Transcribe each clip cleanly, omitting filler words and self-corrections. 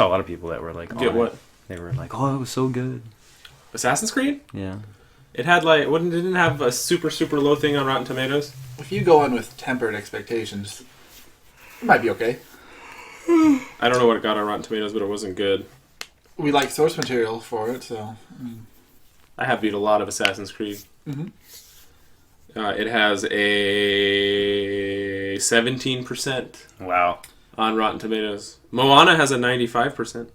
saw a lot of people that were like, Get what? They were like, oh, it was so good. Assassin's Creed? Yeah. It had like, it didn't have a super low thing on Rotten Tomatoes? If you go in with tempered expectations, it might be okay. I don't know what it got on Rotten Tomatoes, but it wasn't good. We like source material for it, so... I have viewed a lot of Assassin's Creed. Mm-hmm. It has a 17% Wow. on Rotten Tomatoes. Moana has a 95%.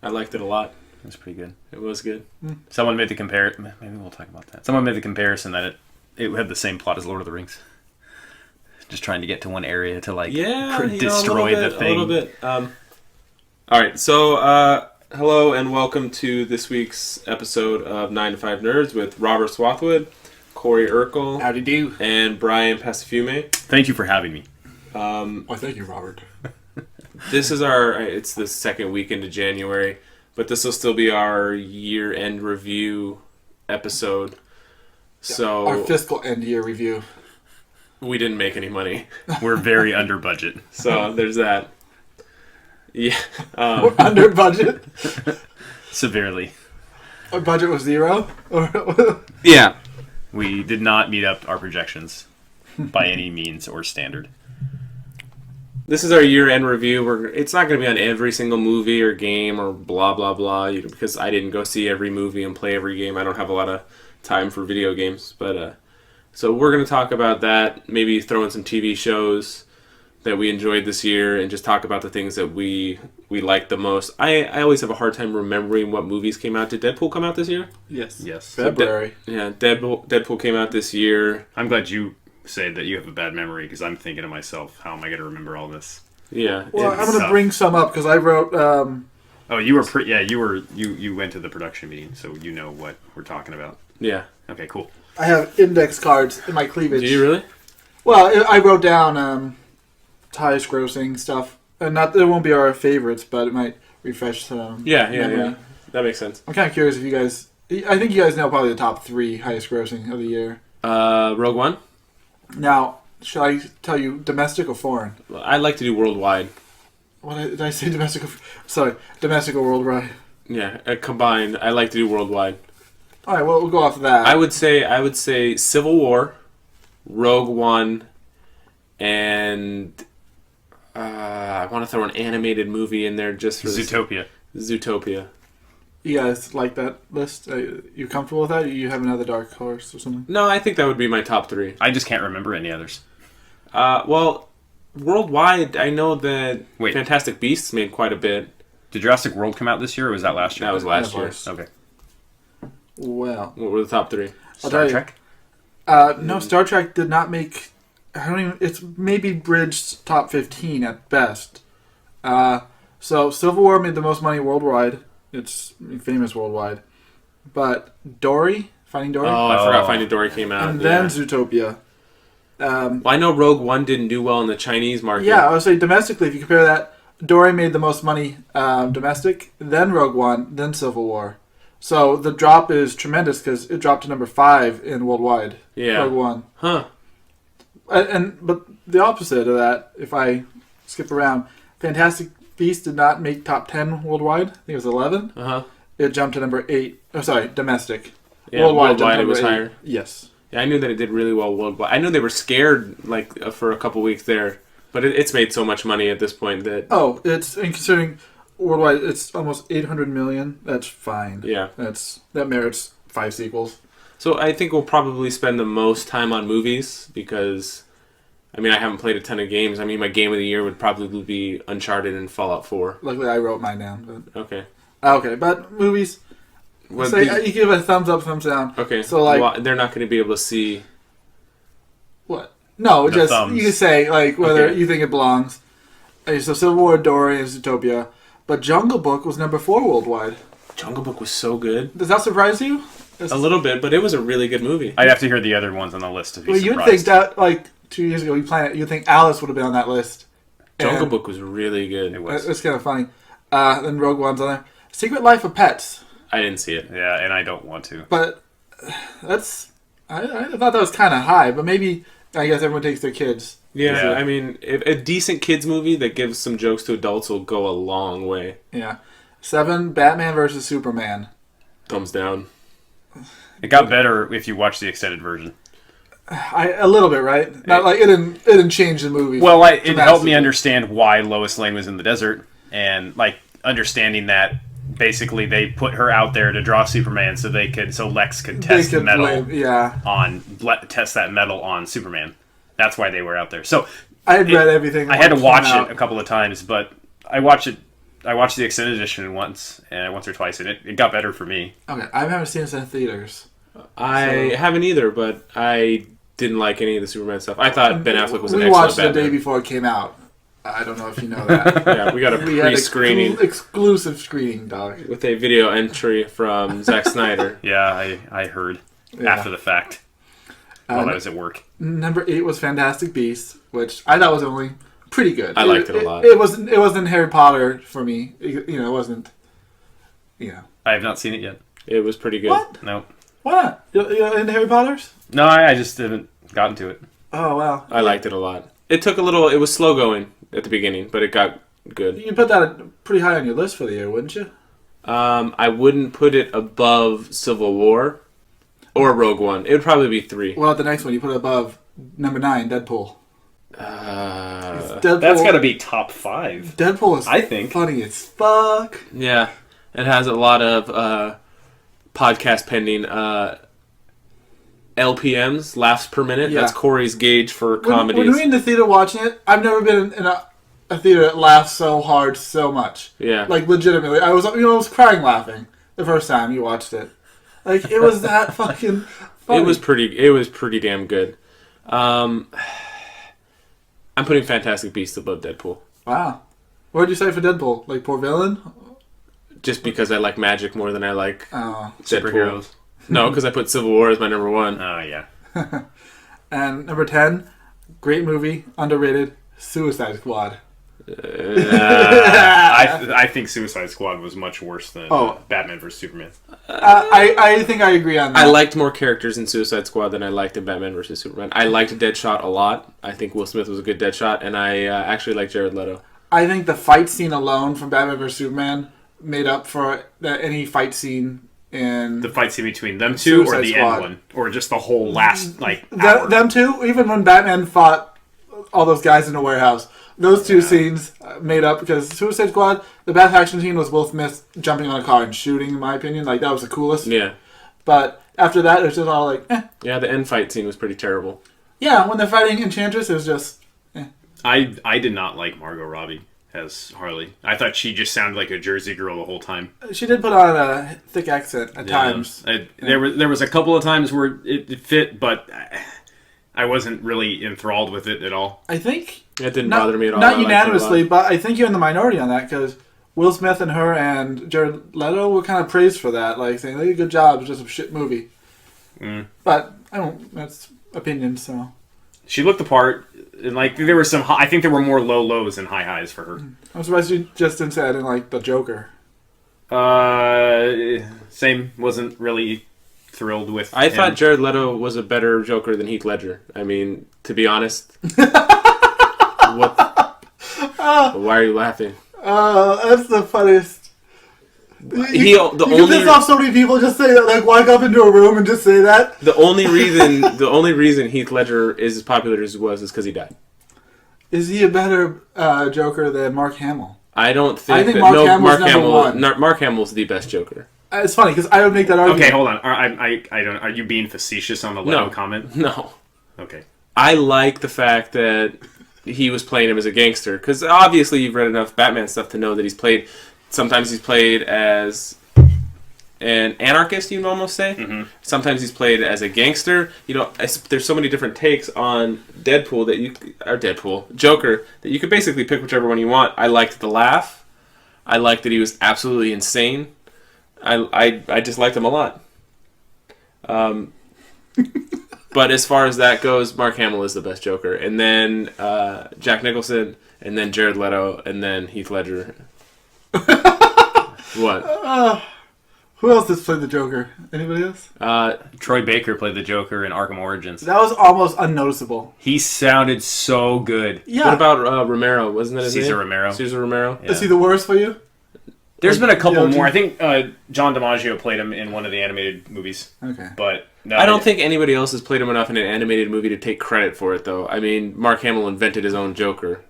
I liked it a lot. That's pretty good. It was good. Someone made the comparison. Maybe we'll talk about that. Someone made the comparison that it had the same plot as Lord of the Rings. Just trying to get to one area to destroy the thing. A little bit. All right, so hello and welcome to this week's episode of 9 to 5 Nerds with Robert Swathwood, Corey Urkel, Howdy do. and Brian Pacifume. Thank you for having me. Well, thank you, Robert. This is it's the second week into January, but this will still be our year-end review episode. So Our fiscal end-year review. we didn't make any money. We're very under budget. So there's that. Yeah. We're under budget. Severely. Our budget was 0. Yeah. We did not meet up our projections by any means or standard. This is our year-end review. It's not going to be on every single movie or game or blah, blah, blah, because I didn't go see every movie and play every game. I don't have a lot of time for video games. But so we're going to talk about that, maybe throw in some TV shows that we enjoyed this year and just talk about the things that we liked the most. I always have a hard time remembering what movies came out. Did Deadpool come out this year? Yes. Yes. February. Yeah, Deadpool came out this year. I'm glad you say that you have a bad memory because I'm thinking to myself, how am I going to remember all this? Yeah. Well, I'm going to bring some up because I wrote... Oh, you were you went to the production meeting, so you know what we're talking about. Yeah. Okay, cool. I have index cards in my cleavage. Do you really? Well, I wrote down highest grossing stuff. And it won't be our favorites, but it might refresh some memory. That makes sense. I'm kind of curious if you guys... I think you guys know probably the top 3 highest grossing of the year. Rogue One? Now, should I tell you domestic or foreign? I'd like to do worldwide. What did I say? Domestic? Sorry, domestic or worldwide? Yeah, combined. I like to do worldwide. All right, well, we'll go off of that. I would say Civil War, Rogue One, and I want to throw an animated movie in there just for Zootopia. Zootopia. You guys like that list? You comfortable with that? Or you have another dark horse or something? No, I think that would be my top 3. I just can't remember any others. Well, worldwide, I know that Fantastic Beasts made quite a bit. Did Jurassic World come out this year, or was that last year? That was last year. Okay. Well, What were the top 3? Star Trek? No, Star Trek did not make... It's maybe bridged top 15 at best. So Civil War made the most money worldwide. It's famous worldwide. But Finding Dory? Oh, I forgot Finding Dory came out. And then Zootopia. Well, I know Rogue One didn't do well in the Chinese market. Yeah, I would say domestically, if you compare that, Dory made the most money domestic, then Rogue One, then Civil War. So the drop is tremendous because it dropped to number 5 in worldwide. Yeah. Rogue One. Huh. But the opposite of that, if I skip around, Fantastic Beasts did not make top 10 worldwide. I think it was 11. Uh-huh. It jumped to number 8. Oh, sorry, domestic. Yeah, worldwide it was 8. higher. Yes. Yeah, I knew that it did really well worldwide. I knew they were scared for a couple weeks there, but it's made so much money at this point that... Oh, and considering worldwide, it's almost 800 million. That's fine. Yeah. That merits 5 sequels. So I think we'll probably spend the most time on movies because, I haven't played a ton of games. My game of the year would probably be Uncharted and Fallout 4. Luckily, I wrote mine down. But... Okay. Okay, but movies... you give a thumbs up, thumbs down. Okay. So, they're not going to be able to see... What? No, the just... thumbs. You can say, whether Okay. you think it belongs. Okay, so Civil War, Dory, and Zootopia. But Jungle Book was number 4 worldwide. Jungle Book was so good. Does that surprise you? A little bit, but it was a really good movie. I'd have to hear the other ones on the list to be surprised. You'd think that, 2 years ago, you'd think Alice would have been on that list. Jungle Book was really good. It was. It's kind of funny. Then Rogue One's on there. Secret Life of Pets. I didn't see it. Yeah, and I don't want to. But that's... I thought that was kind of high, but maybe I guess everyone takes their kids. Yeah, I mean, a decent kids movie that gives some jokes to adults will go a long way. Yeah. 7, Batman versus Superman. Thumbs down. It got better if you watch the extended version. A little bit, right? Not like it didn't change the movie. Well, it helped me understand why Lois Lane was in the desert, and like understanding that basically they put her out there to draw Superman so Lex could test the metal test that metal on Superman. That's why they were out there. So I had read everything. I had to watch it a couple of times, but I watched the extended edition once or twice, and it got better for me. Okay, I haven't seen this in theaters. I haven't either, but I didn't like any of the Superman stuff. I thought Ben Affleck was an excellent Batman. We watched the day before it came out. I don't know if you know that. Yeah, we got a pre-screening. Exclusive screening, dog. With a video entry from Zack Snyder. Yeah, I heard after the fact while I was at work. Number 8 was Fantastic Beasts, which I thought was only pretty good. I liked it a lot. It wasn't Harry Potter for me. It wasn't. I have not seen it yet. It was pretty good. What? No. Why not? You into Harry Potters? No, I just haven't gotten to it. Oh, wow. I liked it a lot. It took a little... It was slow going at the beginning, but it got good. You put that pretty high on your list for the year, wouldn't you? I wouldn't put it above Civil War or Rogue One. It would probably be 3. Well, the next one, you put it above number 9, Deadpool. Deadpool. That's got to be top 5. Deadpool is, I think, funny as fuck. Yeah. It has a lot of podcast pending LPMs, laughs per minute. Yeah. That's Corey's gauge for comedies. When we were in the theater watching it, I've never been in a theater that laughs so hard so much. Yeah. Like, legitimately. I was crying laughing the first time you watched it. Like, it was that fucking funny. It was pretty damn good. I'm putting Fantastic Beasts above Deadpool. Wow. What did you say for Deadpool? Like, poor villain? Just because I like magic more than I like superheroes. No, because I put Civil War as my number 1. Oh, yeah. And number 10, great movie, underrated, Suicide Squad. I think Suicide Squad was much worse than Batman vs. Superman. I think I agree on that. I liked more characters in Suicide Squad than I liked in Batman vs. Superman. I liked Deadshot a lot. I think Will Smith was a good Deadshot, and I actually like Jared Leto. I think the fight scene alone from Batman vs. Superman made up for any fight scene in the fight scene between them two, Suicide or the Squad. End one, or just the whole last hour. Them two. Even when Batman fought all those guys in the warehouse, those two scenes made up because Suicide Squad, the best action scene was Will Smith jumping on a car and shooting. In my opinion, like that was the coolest. Yeah. But after that, it was just all like, Yeah, the end fight scene was pretty terrible. Yeah, when they're fighting Enchantress, it was just. I did not like Margot Robbie as Harley. I thought she just sounded like a Jersey girl the whole time. She did put on a thick accent at times. There was a couple of times where it fit, but I wasn't really enthralled with it at all. I think it didn't bother me at all. Not unanimously, but I think you're in the minority on that because Will Smith and her and Jared Leto were kind of praised for that, like saying they did a good job. It's just a shit movie. But I don't. That's opinion. So she looked the part. And there were some, I think there were more low lows than high highs for her. I'm surprised you just didn't say I didn't like the Joker. Same. Wasn't really thrilled with. I thought Jared Leto was a better Joker than Heath Ledger. I mean, to be honest. Why are you laughing? That's the funniest. You can piss off so many people just say that, like walk up into a room and just say that. The only reason Heath Ledger is as popular as he was is because he died. Is he a better Joker than Mark Hamill? I don't think. I think Mark Hamill's Mark Hamill's the best Joker. It's funny because I would make that argument. Okay, hold on. I don't. Are you being facetious on the Leto comment? No. Okay. I like the fact that he was playing him as a gangster because obviously you've read enough Batman stuff to know that he's played. Sometimes he's played as an anarchist, you'd almost say. Mm-hmm. Sometimes he's played as a gangster. There's so many different takes on Joker that you could basically pick whichever one you want. I liked the laugh. I liked that he was absolutely insane. I just liked him a lot. But as far as that goes, Mark Hamill is the best Joker, and then Jack Nicholson, and then Jared Leto, and then Heath Ledger. What? Who else has played the Joker? Anybody else? Troy Baker played the Joker in Arkham Origins. That was almost unnoticeable. He sounded so good. Yeah. What about Romero? Wasn't that his Cesar name? Romero. Cesar Romero. Yeah. Is he the worst for you? There's been a couple more. I think John DiMaggio played him in one of the animated movies. Okay. But no, I don't think anybody else has played him enough in an animated movie to take credit for it, though. I mean, Mark Hamill invented his own Joker.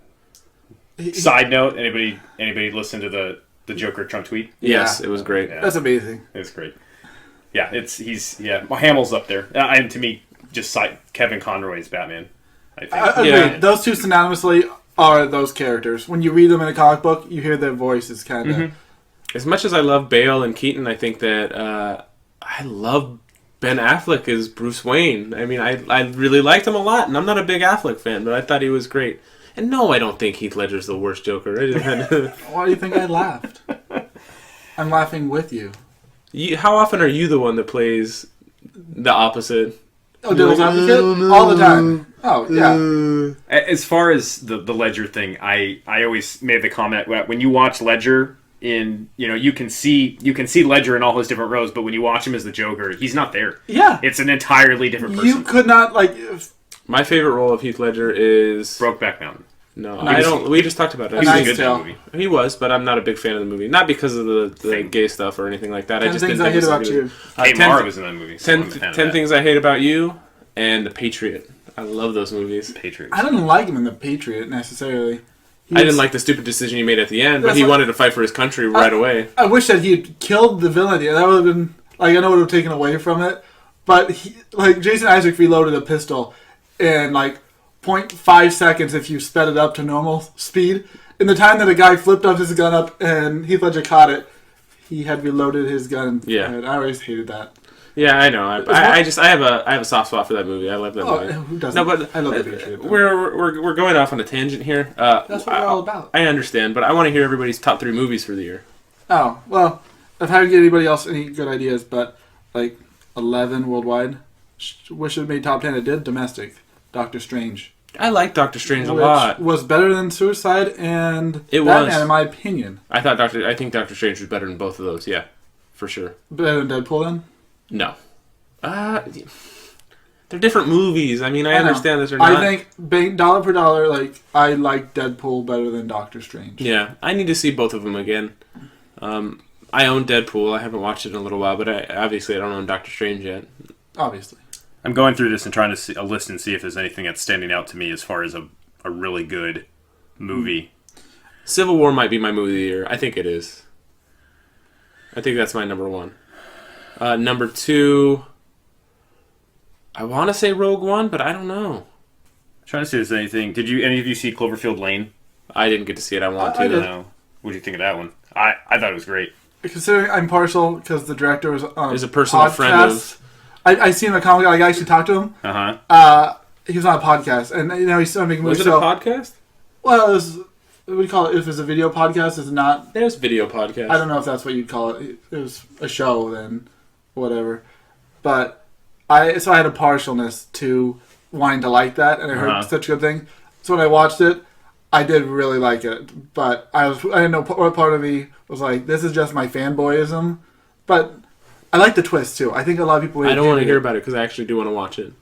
Side note: anybody listen to the Joker Trump tweet? Yes, it was great. Yeah. That's amazing. It's great. Yeah, Hamill's up there. And to me, just Kevin Conroy's Batman. I think. Yeah. Those two synonymously are those characters. When you read them in a comic book, you hear their voices kind of. Mm-hmm. As much as I love Bale and Keaton, I think that I love Ben Affleck as Bruce Wayne. I mean, I really liked him a lot, and I'm not a big Affleck fan, but I thought he was great. And no, I don't think Heath Ledger's the worst Joker. Why do you think I laughed? I'm laughing with you. How often are you the one that plays the opposite? Oh, Devil's Advocate? All the time. Oh, yeah. As far as the Ledger thing, I always made the comment that when you watch Ledger you can see Ledger in all his different roles, but when you watch him as the Joker, he's not there. Yeah. It's an entirely different person. You could not, My favorite role of Heath Ledger is Brokeback Mountain. No, I don't. We just talked about it. He was good in that movie. He was, but I'm not a big fan of the movie. Not because of the gay stuff or anything like that. 10 I just things didn't I hate think about you. Kate Mara was in that movie. So 10 things I hate about you and The Patriot. I love those movies. Patriot. I didn't like him in The Patriot necessarily. I didn't like the stupid decision he made at the end, but he wanted to fight for his country right away. I wish that he had killed the villain. Yeah, that would have been I know it would have taken away from it, but Jason Isaac reloaded a pistol in 0.5 seconds if you sped it up to normal speed. In the time that a guy flipped up his gun up and Heath Ledger caught it, he had reloaded his gun. Yeah, and I always hated that. Yeah, I know. I have a soft spot for that movie. I love that movie. Who doesn't? No, but I love the Patriot. We're going off on a tangent here. That's what we're all about. I understand, but I want to hear everybody's top 3 movies for the year. Oh well, if I haven't get anybody else any good ideas, but 11 worldwide, wish it had made top 10. It did. Domestic, Doctor Strange. I like Doctor Strange a lot. Was better than Suicide and Batman, in my opinion. I think Doctor Strange was better than both of those. Yeah, for sure. Better than Deadpool then? No. They're different movies. I mean, I understand that they're not. I think dollar per dollar, I like Deadpool better than Doctor Strange. Yeah, I need to see both of them again. I own Deadpool. I haven't watched it in a little while, but obviously I don't own Doctor Strange yet. Obviously. I'm going through this and trying to see a list and see if there's anything that's standing out to me as far as a really good movie. Civil War might be my movie of the year. I think it is. I think that's my number 1. Number 2, I want to say Rogue One, but I don't know. I'm trying to see if there's anything. Did any of you see Cloverfield Lane? I didn't get to see it. I want to. I did. No. What do you think of that one? I thought it was great. Considering I'm partial because the director was on is a personal friend of. I seen him in a comic. I actually talked to him. He was on a podcast, and he's still making movies. Was it a podcast? Well, it was. What do you call it? If it's a video podcast, it's not. There's video podcast. I don't know if that's what you'd call it. It was a show then, whatever. But I had a partialness to wanting to like that, and I heard such a good thing. So when I watched it, I did really like it. But I didn't know what part of me was like, this is just my fanboyism. But I like the twist too. I think a lot of people. I don't want to hear about it because I actually do want to watch it.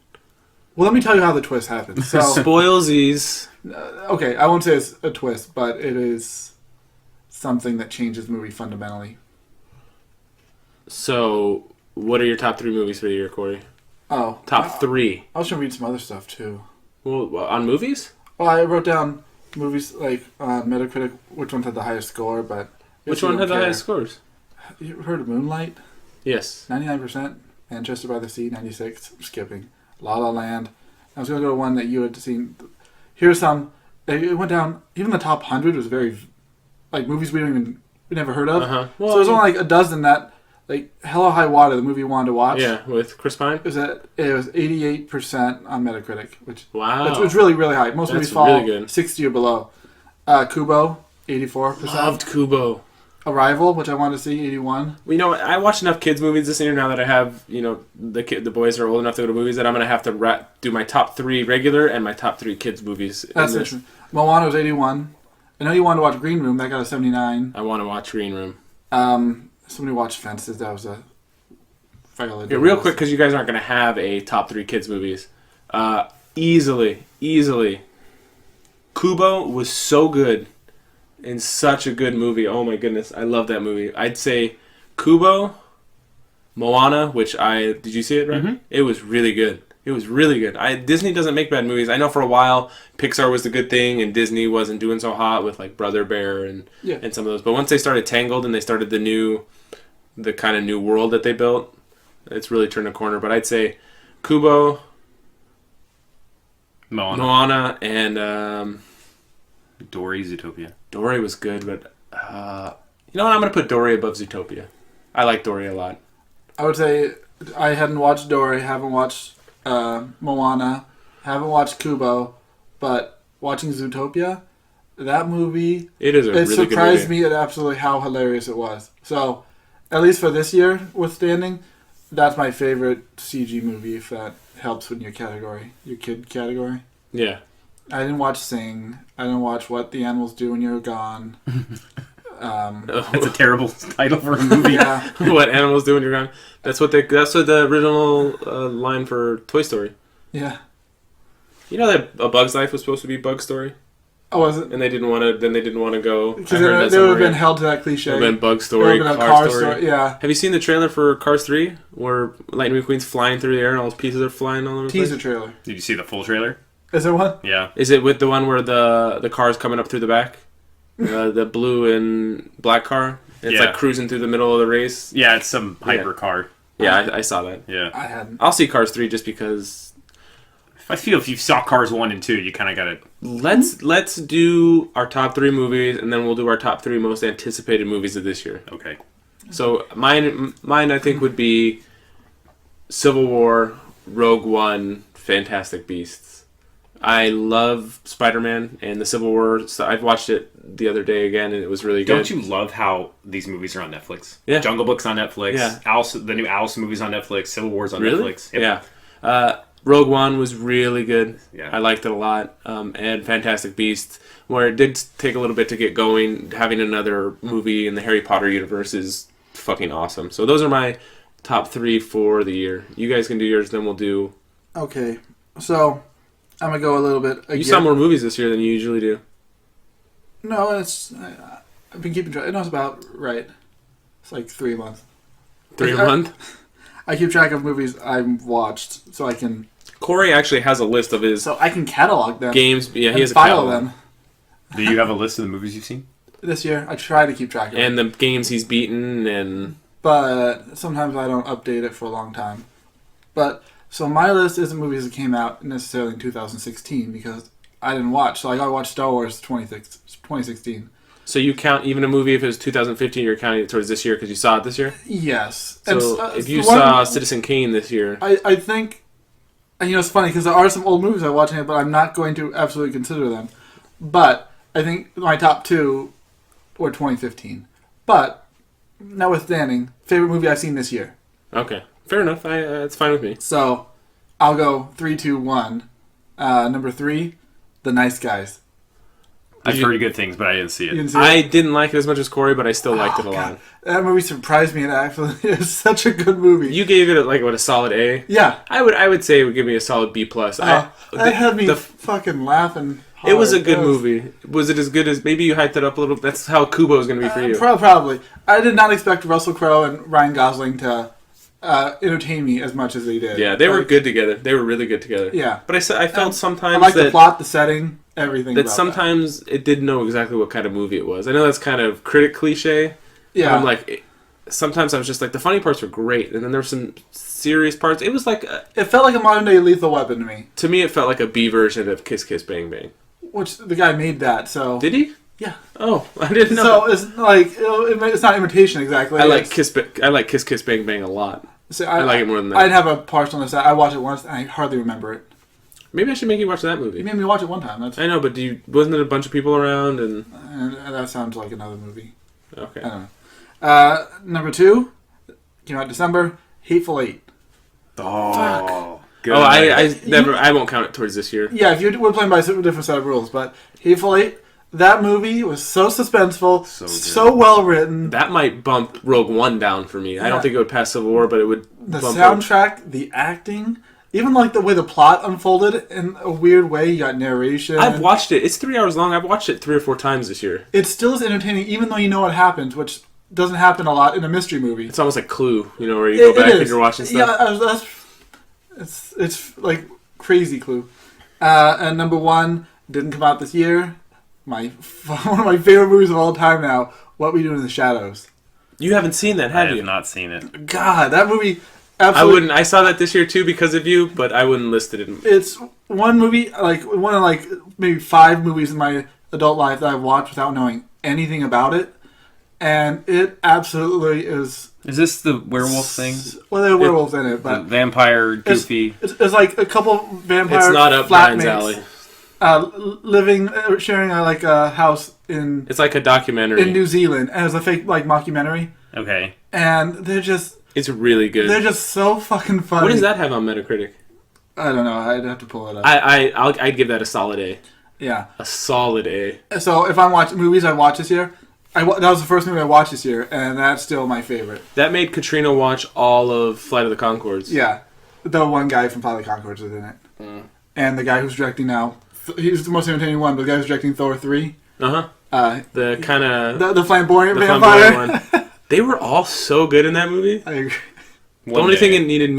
Well, let me tell you how the twist happens. So, Spoilsies. Okay, I won't say it's a twist, but it is something that changes the movie fundamentally. So, what are your top 3 movies for the year, Corey? Oh. Top 3. I was going to read some other stuff, too. Well, on movies? Well, I wrote down movies like Metacritic, which one had the highest score, but... Which one had the highest scores? You heard of Moonlight? Yes. 99%. Manchester by the Sea, 96. I'm skipping. La La Land. I was going to go to one that you had seen. Here's some. It went down. Even the top 100 was very, movies we never heard of. Well, so there's only a dozen that, Hell or High Water, the movie we wanted to watch. Yeah, with Chris Pine. It was 88% on Metacritic, which it's really, really high. Most movies fall really good. 60 or below. Kubo, 84%. Loved Kubo. Arrival, which I wanted to see, 81. Well, I watch enough kids movies this year now that I have, the boys are old enough to go to movies that I'm going to have to do my top 3 regular and my top 3 kids movies. That's interesting. Moana was 81. I know you wanted to watch Green Room. That got a 79. I want to watch Green Room. somebody watched Fences. That was a Viola Yeah, real quick, because you guys aren't going to have a top 3 kids movies. Easily. Kubo was so good and such a good movie. Oh my goodness, I love that movie. I'd say Kubo, Moana, did you see it, right? Mm-hmm. It was really good. Disney doesn't make bad movies. I know for a while Pixar was the good thing and Disney wasn't doing so hot with like Brother Bear and some of those. But once they started Tangled and they started the kind of new world that they built, it's really turned a corner. But I'd say Kubo, Moana, and Dory, Zootopia. Dory was good, but you know what? I'm going to put Dory above Zootopia. I like Dory a lot. I would say I hadn't watched Dory, haven't watched Moana, haven't watched Kubo, but watching Zootopia, that movie, it is a really good movie. It surprised me at absolutely how hilarious it was. So, at least for this year, withstanding, that's my favorite CG movie, if that helps with your kid category. Yeah. I didn't watch Sing. I didn't watch What the Animals Do When You're Gone. That's a terrible title for a movie. Yeah. What Animals Do When You're Gone. That's what the original line for Toy Story. Yeah. You know that A Bug's Life was supposed to be Bug Story? Oh, was it? And they didn't want to go. Because they would have been held to that cliche. It would have been Bug Story, Car Story. Yeah. Have you seen the trailer for Cars 3? Where Lightning McQueen's flying through the air and all his pieces are flying all over the place? Teaser trailer. Did you see the full trailer? Is there one? Yeah. Is it with the one where the car's coming up through the back? The blue and black car? It's like cruising through the middle of the race? Yeah, it's some hyper car. Yeah, I saw that. Yeah. I hadn't. I'll see Cars 3 just because... I feel if you saw Cars 1 and 2, you kind of got to... Let's do our top 3 movies, and then we'll do our top 3 most anticipated movies of this year. Okay. So mine I think would be Civil War, Rogue One, Fantastic Beasts. I love Spider-Man and the Civil War. So I watched it the other day again, and it was really good. Don't you love how these movies are on Netflix? Yeah. Jungle Book's on Netflix. Yeah. The new Alice movie's on Netflix. Civil War's on really? Netflix. Yep. Yeah. Rogue One was really good. Yeah. I liked it a lot. And Fantastic Beasts, where it did take a little bit to get going. Having another movie in the Harry Potter universe is fucking awesome. So those are my top 3 for the year. You guys can do yours, then we'll do... Okay. So... I'm going to go a little bit again. You saw more movies this year than you usually do. No, I've been keeping track. It was about right. It's like 3 a month. 3 a month? I keep track of movies I've watched so I can... Corey actually has a list of his... So I can catalog them. Games. Yeah, he has a catalog. Them. Do you have a list of the movies you've seen? This year, I try to keep track of and the games he's beaten and... But sometimes I don't update it for a long time. But... So my list isn't movies that came out necessarily in 2016 because I didn't watch. So I watched Star Wars 2016. So you count even a movie if it was 2015, you're counting it towards this year because you saw it this year? Yes. So if you saw Citizen Kane this year... I think... And it's funny because there are some old movies I watch, but I'm not going to absolutely consider them. But I think my top 2 were 2015. But, notwithstanding, favorite movie I've seen this year. Okay. Fair enough. It's fine with me. So, I'll go 3, 2, 1. Number 3, The Nice Guys. I've heard good things, but I didn't see it. I didn't like it as much as Corey, but I still liked it a lot. That movie surprised me. It was such a good movie. You gave it a solid A? Yeah. I would say it would give me a solid B+. That had me fucking laughing hard. It was a good movie. Was it as good as... Maybe you hyped it up a little. That's how Kubo is going to be for you. Probably. I did not expect Russell Crowe and Ryan Gosling to... entertain me as much as they did. Yeah, they were good together. They were really good together. Yeah. But I felt sometimes I like the plot, the setting, everything. That sometimes it didn't know exactly what kind of movie it was. I know that's kind of critic cliche. Yeah. But I'm like, sometimes I was just like, the funny parts were great, and then there were some serious parts. It was like... it felt like a modern day Lethal Weapon to me. To me, it felt like a B version of Kiss Kiss Bang Bang. Which, the guy made that, so... Did he? Yeah. Oh, I didn't know. So, it's like, it's not imitation exactly. I like Kiss Kiss Bang Bang a lot. So I like it more than that. I'd have a partial on this. I watched it once, and I hardly remember it. Maybe I should make you watch that movie. You made me watch it one time. I know, but wasn't it a bunch of people around? And that sounds like another movie. Okay. I don't know. Number 2, came out December, Hateful Eight. Oh, fuck. Good. I won't count it towards this year. Yeah, we're playing by a different set of rules, but Hateful Eight, That movie was so suspenseful, so well written. That might bump Rogue One down for me. Yeah. I don't think it would pass Civil War, but it would. The soundtrack, the acting, even like the way the plot unfolded in a weird way. You got narration. I've watched it. It's 3 hours long. I've watched it 3 or 4 times this year. It still is entertaining, even though you know what happens, which doesn't happen a lot in a mystery movie. It's almost like Clue, where you go back and you're watching stuff. Yeah, it's like crazy Clue. And number 1 didn't come out this year. One of my favorite movies of all time now. What We Do in the Shadows. You haven't seen that, have you? I have not seen it. God, that movie. Absolutely. I wouldn't. I saw that this year too because of you, but I wouldn't list it. It's one movie, one of maybe 5 movies in my adult life that I've watched without knowing anything about it, and it absolutely is. Is this the werewolf thing? Well, there are werewolves in it, but vampire goofy. It's like a couple vampire. It's not up Brian's alley. Sharing a house in. It's like a documentary in New Zealand, and it's a fake mockumentary. Okay. And they're just. It's really good. They're just so fucking funny. What does that have on Metacritic? I don't know. I'd have to pull it up. I'd give that a solid A. Yeah. A solid A. So if I'm watching movies I watched this year, that was the first movie I watched this year, and that's still my favorite. That made Katrina watch all of Flight of the Conchords. Yeah. The one guy from Flight of the Conchords is in it. Mm. And the guy who's directing now, he's the most entertaining one, but the guy who's directing Thor 3. Uh-huh. The kind of... The flamboyant vampire. One. They were all so good in that movie. I agree. The only thing it needed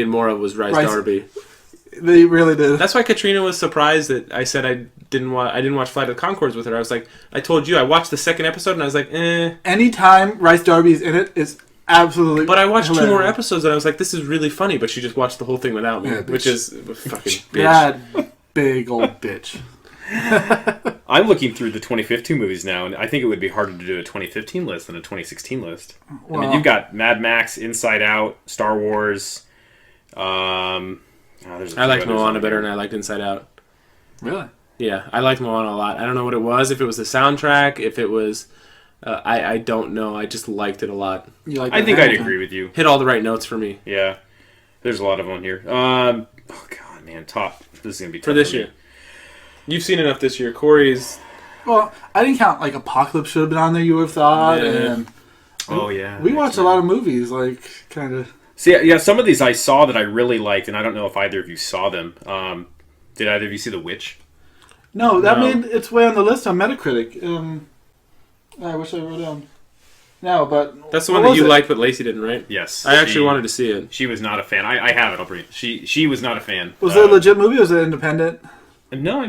more of was Rice Darby. They really did. That's why Katrina was surprised that I said I didn't watch Flight of the Conchords with her. I was like, I told you I watched the second episode and I was like, eh. Anytime Rice Darby's in it, it's absolutely. But I watched hilarious. 2 more episodes and I was like, this is really funny. But she just watched the whole thing without me, which is fucking bitch. That big old bitch. I'm looking through the 2015 movies now, and I think it would be harder to do a 2015 list than a 2016 list. Well, I mean, you've got Mad Max, Inside Out, Star Wars. I liked Moana better than I liked Inside Out. Really? Yeah, I liked Moana a lot. I don't know what it was. If it was the soundtrack, if it was... I don't know. I just liked it a lot. I think I'd agree with you. Hit all the right notes for me. Yeah. There's a lot of them here. Oh, God, man. Top. This is going to be tough for this year. You've seen enough this year. Corey's... Well, I didn't count, Apocalypse should have been on there, you would have thought. Yeah. And oh, yeah. We watched a lot of movies, kind of... See, yeah, some of these I saw that I really liked, and I don't know if either of you saw them. Did either of you see The Witch? No, that made its way on the list on Metacritic. I wish I wrote down. No, but... That's the one that you liked, but Lacey didn't, right? Yes. I actually wanted to see it. She was not a fan. I have it. I'll bring it. She was not a fan. Was it a legit movie or was it independent? No,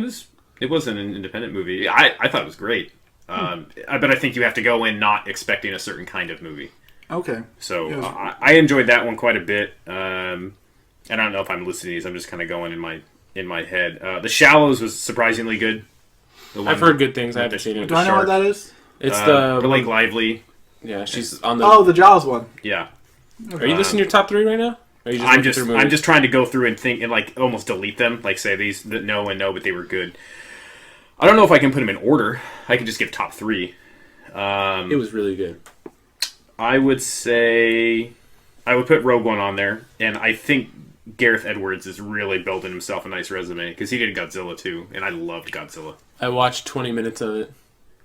it wasn't an independent movie. I thought it was great. But I think you have to go in not expecting a certain kind of movie. Okay. So I enjoyed that one quite a bit. And I don't know if I'm listening to these. I'm just kind of going in my head. The Shallows was surprisingly good. I've heard good things. I haven't seen it. Do I know what that is? It's the Blake Lively. Yeah, she's on the. Oh, the Jaws one. Yeah. Okay. Are you listening to your top 3 right now? Or are you I'm just trying to go through and think and almost delete them. Say these that no, but they were good. I don't know if I can put them in order. I can just give top 3. It was really good. I would say I would put Rogue One on there, and I think Gareth Edwards is really building himself a nice resume because he did Godzilla too, and I loved Godzilla. I watched 20 minutes of it.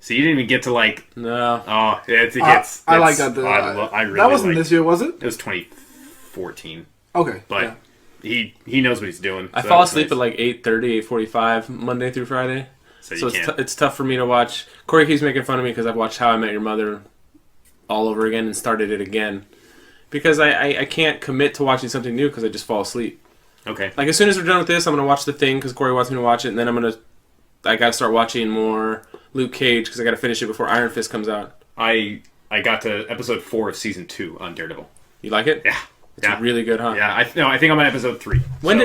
So you didn't even get to No. Oh, it gets. I like Godzilla. I really that wasn't this year, was it? It was 2014. Okay, but he knows what he's doing. I fall asleep at 8:30, 8:45 Monday through Friday. So it's tough for me to watch. Corey keeps making fun of me because I've watched How I Met Your Mother all over again and started it again because I can't commit to watching something new because I just fall asleep. Okay. As soon as we're done with this, I'm gonna watch The Thing because Corey wants me to watch it, and then I gotta start watching more Luke Cage because I gotta finish it before Iron Fist comes out. I got to episode 4 of season 2 on Daredevil. You like it? Yeah. It's really good, huh? Yeah. I think I'm on episode 3. When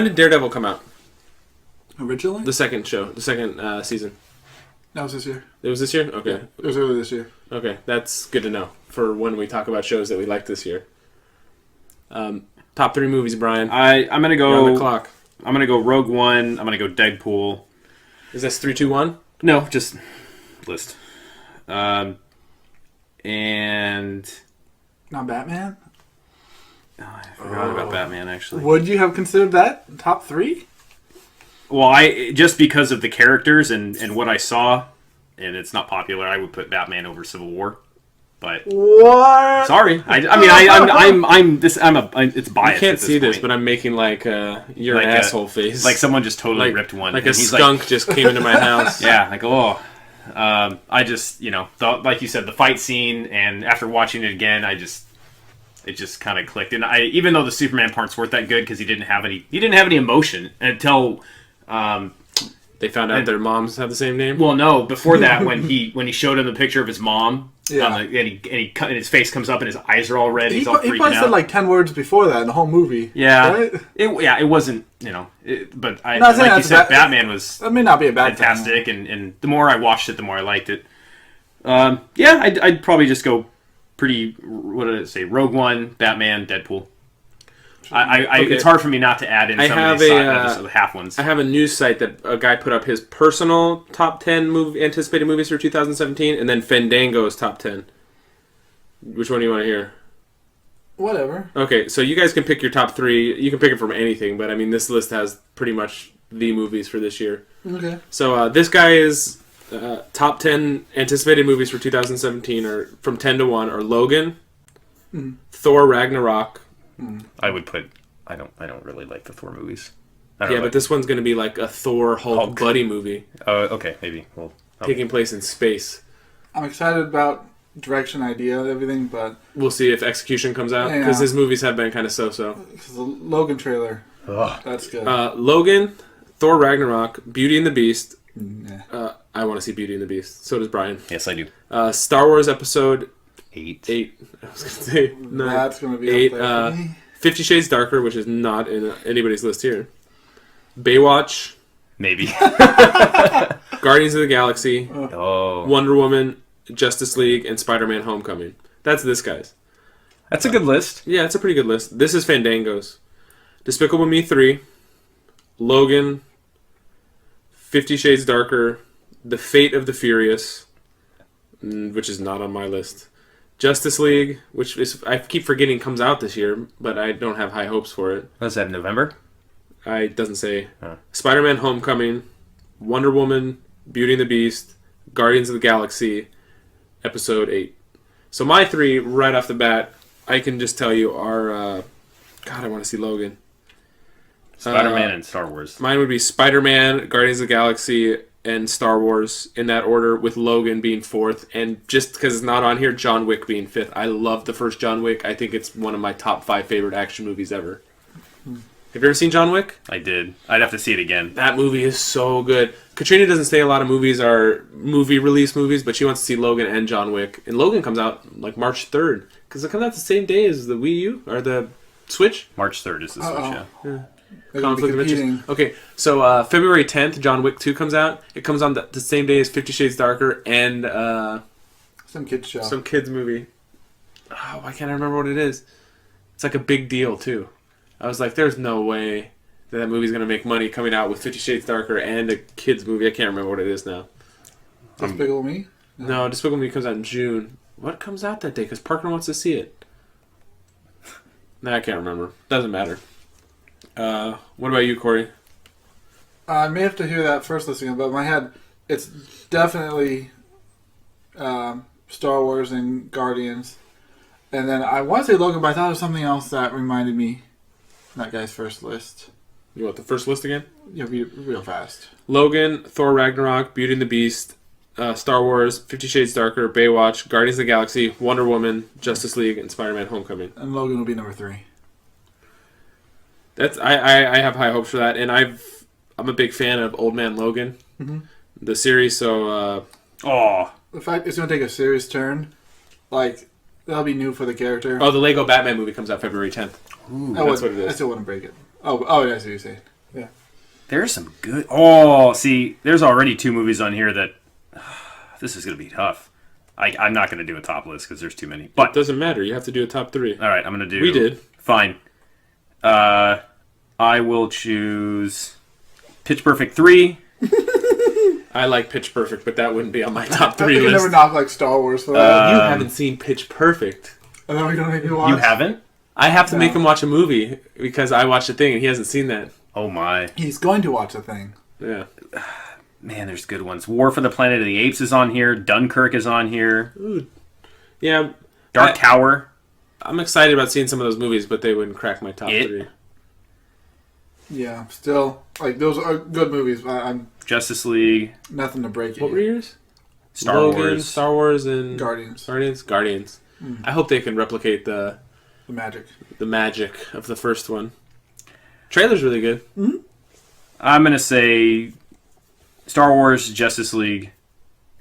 did Daredevil come out? Originally? The second season. That was this year. It was this year? Okay. Yeah, it was early this year. Okay, that's good to know for when we talk about shows that we like this year. Top 3 movies, Brian. I'm gonna go. You're on the clock. I'm gonna go Rogue One. I'm gonna go Deadpool. Is this 3, 2, 1? No, just list. And not Batman. Oh, I forgot about Batman. Actually, would you have considered that top 3? Well, I just because of the characters and what I saw, and it's not popular. I would put Batman over Civil War. But what? Sorry, it's biased. You can't see this, but I'm making like your like asshole face, like someone just totally ripped one, like a skunk just came into my house. Yeah, like I just like you said, the fight scene, and after watching it again, it just kind of clicked. And even though the Superman parts weren't that good because he didn't have any emotion until. They found out their moms have the same name. Well, no. Before that, when he showed him the picture of his mom, and his face comes up and his eyes are all red. He's all freaking out. He probably said like 10 words before that in the whole movie. Yeah, right? It wasn't but like you said, Batman was. That may not be a bad fantastic, and the more I watched it, the more I liked it. I'd probably just go pretty. What did it say? Rogue One, Batman, Deadpool. Okay. It's hard for me not to add in some of these half ones. I have a news site that a guy put up his personal top 10 anticipated movies for 2017, and then Fandango's top 10. Which one do you want to hear? Whatever. Okay, so you guys can pick your top 3. You can pick it from anything, but I mean, this list has pretty much the movies for this year. Okay. So this guy is top 10 anticipated movies for 2017, or from 10 to 1, are Logan, Thor Ragnarok. I would put. I don't really like the Thor movies. But this one's going to be like a Thor Hulk buddy movie. Okay, maybe. Well, taking place in space. I'm excited about direction, idea, everything, but we'll see if execution comes out because his movies have been kind of so-so. The Logan trailer. Ugh. That's good. Logan, Thor Ragnarok, Beauty and the Beast. I want to see Beauty and the Beast. So does Brian. Yes, I do. Star Wars Episode 8. I was going to say 9. That's going to be 8. 50 Shades Darker, which is not in anybody's list here. Baywatch. Maybe. Guardians of the Galaxy. Oh. Wonder Woman, Justice League, and Spider-Man Homecoming. That's this guy's. That's a good list. Yeah, it's a pretty good list. This is Fandango's. Despicable Me 3. Logan. 50 Shades Darker. The Fate of the Furious, which is not on my list. Justice League, which is I keep forgetting comes out this year, but I don't have high hopes for it. Was that in November? It doesn't say. Spider-Man Homecoming, Wonder Woman, Beauty and the Beast, Guardians of the Galaxy, Episode 8. So my 3, right off the bat, I can just tell you are... God, I want to see Logan. Spider-Man and Star Wars. Mine would be Spider-Man, Guardians of the Galaxy, and Star Wars in that order, with Logan being 4th, and just because it's not on here, John Wick being 5th. I love the first John Wick. I think it's one of my top 5 favorite action movies ever. Have you ever seen John Wick? I did. I'd have to see it again. That movie is so good. Katrina doesn't say a lot of movies are movie release movies, but she wants to see Logan and John Wick. And Logan comes out like March 3rd, because it comes out the same day as the Wii U, or the Switch. March 3rd is the Switch, yeah. Conflict of interest. Okay, so February 10th, John Wick 2 comes out. It comes on the same day as 50 Shades Darker and some kids show. Some kids movie. Oh, why can't I remember what it is? It's like a big deal too. I was like, there's no way that movie's gonna make money coming out with 50 Shades Darker and a kids movie. I can't remember what it is now. Despicable Me? No, Despicable Me comes out in June. What comes out that day? Because Parker wants to see it. Nah, I can't remember. Doesn't matter. What about you, Corey? I may have to hear that first list again, but in my head, it's definitely Star Wars and Guardians. And then I want to say Logan, but I thought of something else that reminded me that guy's first list. You want the first list again? Yeah, real fast. Logan, Thor Ragnarok, Beauty and the Beast, Star Wars, 50 Shades Darker, Baywatch, Guardians of the Galaxy, Wonder Woman, Justice League, and Spider-Man Homecoming. And Logan will be number 3. That's I have high hopes for that, and I'm a big fan of Old Man Logan, the series. So, the fact it's going to take a serious turn, like that'll be new for the character. Oh, the Lego Batman movie comes out February 10th. Ooh, that's what it is. I still wouldn't break it. Oh, yeah, I see what you're saying. Yeah, there's some good. Oh, see, there's already 2 movies on here that this is going to be tough. I'm not going to do a top list because there's too many. But it doesn't matter. You have to do a top 3. All right, I'm going to do. We did fine. I will choose Pitch Perfect 3. I like Pitch Perfect, but that wouldn't be on my top 3 list. You never knock like Star Wars for that. You haven't seen Pitch Perfect. And then we don't make you watch. You haven't? I have to make him watch a movie because I watched a thing and he hasn't seen that. Oh my! He's going to watch a thing. Yeah. Man, there's good ones. War for the Planet of the Apes is on here. Dunkirk is on here. Ooh. Yeah. Dark Tower. I'm excited about seeing some of those movies, but they wouldn't crack my top 3. Yeah, still, like, those are good movies. I'm Justice League. nothing to break it. What were yours? Star Star Wars, and Guardians. Guardians. I hope they can replicate the magic of the first one. Trailer's really good. Mm-hmm. I'm going to say Star Wars, Justice League,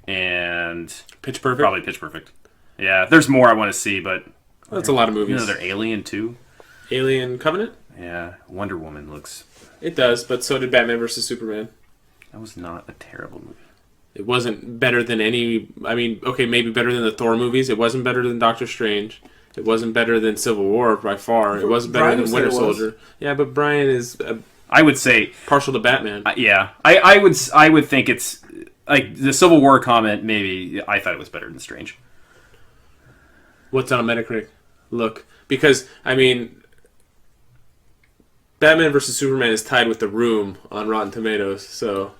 and Pitch Perfect. probably Pitch Perfect. Yeah, there's more I want to see, but That's a lot of movies. Another Alien too. Alien Covenant? Yeah, Wonder Woman looks. It does, but so did Batman vs Superman. That was not a terrible movie. It wasn't better than any. I mean, okay, maybe better than the Thor movies. It wasn't better than Doctor Strange. It wasn't better than Civil War by far. It wasn't better than Winter Soldier. Yeah, but Brian is. I would say partial to Batman. Yeah, I would think it's like the Civil War comment. Maybe I thought it was better than Strange. What's on Metacritic? Look, because I mean, Batman vs Superman is tied with The Room on Rotten Tomatoes. So.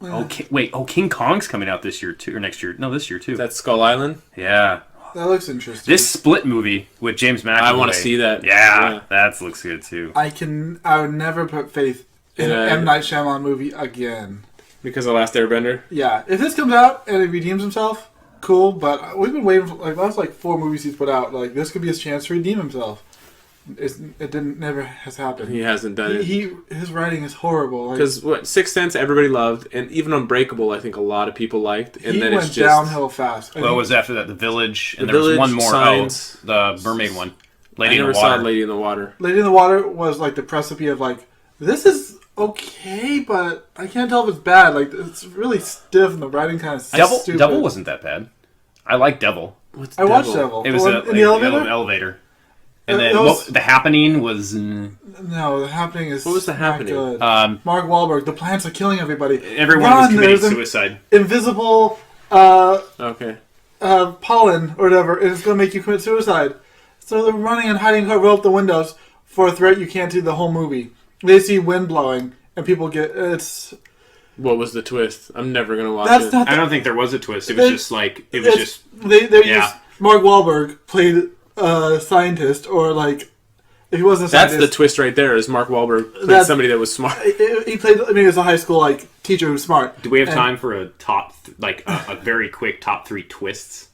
Okay, wait. Oh, King Kong's coming out this year too, or next year? No, this year too. That's Skull Island. Yeah. That looks interesting. This Split movie with James McAvoy. I want to see that. Yeah, that looks good too. I would never put faith in an M. Night Shyamalan movie again. Because of Last Airbender? Yeah. If this comes out and he redeems himself, cool. But we've been waiting for, like, that's like 4 movies he's put out. Like, this could be his chance to redeem himself. Never has happened. He hasn't done it. His writing is horrible. Because Sixth Sense everybody loved, and even Unbreakable I think a lot of people liked. And then went downhill fast. Well, it was after that The Village, and there was one more. Signs. The Mermaid one. I never saw Lady in the Water. Lady in the Water was like the precipice of like, this is okay, but I can't tell if it's bad. Like, it's really stiff, and the writing kind of stupid. Devil wasn't that bad. I like Devil. I watched Devil. It was in the elevator. And then The Happening was... No, The Happening is... What was The Happening? Good. Mark Wahlberg. The plants are killing everybody. Everyone was committing suicide. Invisible pollen or whatever, and it's going to make you commit suicide. So they're running and hiding, roll up the windows for a threat you can't see the whole movie. They see wind blowing, and people get... It's... What was the twist? I'm never going to watch it. I don't think there was a twist. It was just like... It was just... Mark Wahlberg played... scientist, or like if he wasn't a scientist, that's the twist right there. Is Mark Wahlberg played somebody that was smart? He played. I mean, he was a high school like teacher who was smart. Do we have time for a top, a very quick top 3 twists?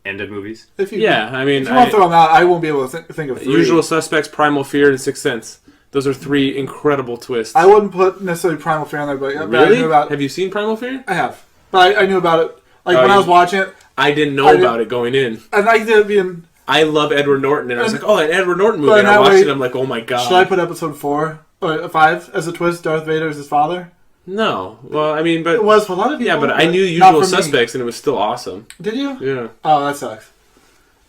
End of movies. I mean, if you want to throw them out, I won't be able to think of 3. Usual Suspects, Primal Fear, and Sixth Sense. Those are 3 incredible twists. I wouldn't put necessarily Primal Fear on there, but really, I knew about. Have you seen Primal Fear? I have, but I knew about it. Like when I was watching it, I didn't know about it going in. And I did being. I love Edward Norton, and I was like, "Oh, an Edward Norton movie." And I watched it, and I'm like, "Oh my god!" Should I put episode 4 or 5 as a twist? Darth Vader is his father. No, well, I mean, but it was for a lot of people. Yeah, but I knew Usual Suspects, and it was still awesome. Did you? Yeah. Oh, that sucks.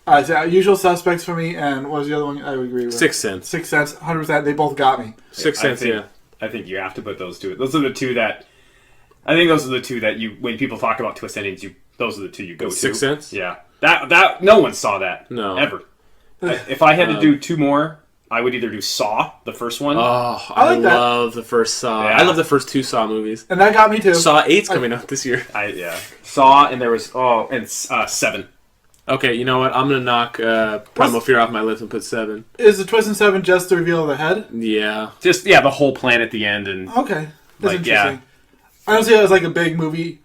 All right, so Usual Suspects for me, and what was the other one? I would agree with. Sixth Sense. 100%. They both got me. Sixth Sense. I think you have to put those 2. Those are the 2 that. I think those are the 2 that you, when people talk about twist endings, those are the 2 you go to. Sixth Sense. Yeah. That no one saw that. No. Ever. If I had to do 2 more, I would either do Saw, the first one. Oh, I love the first Saw. Yeah. I love the first 2 Saw movies. And that got me too. Saw 8's coming out this year. Saw, and there was 7. Okay, you know what? I'm gonna knock Primal Fear off my list and put 7. Is the twist in 7 just the reveal of the head? Yeah. Just the whole plan at the end and okay, that's interesting. Yeah. I don't see it as like a big movie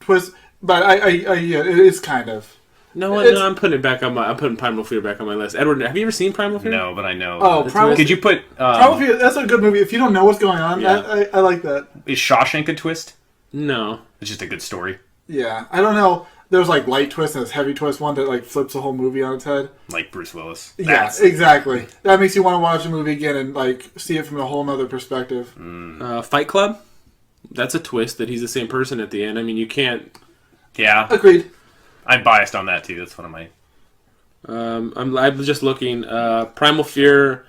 twist, but it is kind of. No, I'm putting it back on I'm putting Primal Fear back on my list. Edward, have you ever seen Primal Fear? No, but I know. Oh, Primal. Could you put Primal Fear? That's a good movie. If you don't know what's going on, I like that. Is Shawshank a twist? No, it's just a good story. Yeah, I don't know. There's like light twist and there's heavy twist, one that like flips the whole movie on its head. Like Bruce Willis. Yeah, exactly. That makes you want to watch a movie again and like see it from a whole other perspective. Fight Club. That's a twist that he's the same person at the end. I mean, you can't. Yeah. Agreed. I'm biased on that too. That's one of my. I'm just looking. Primal Fear.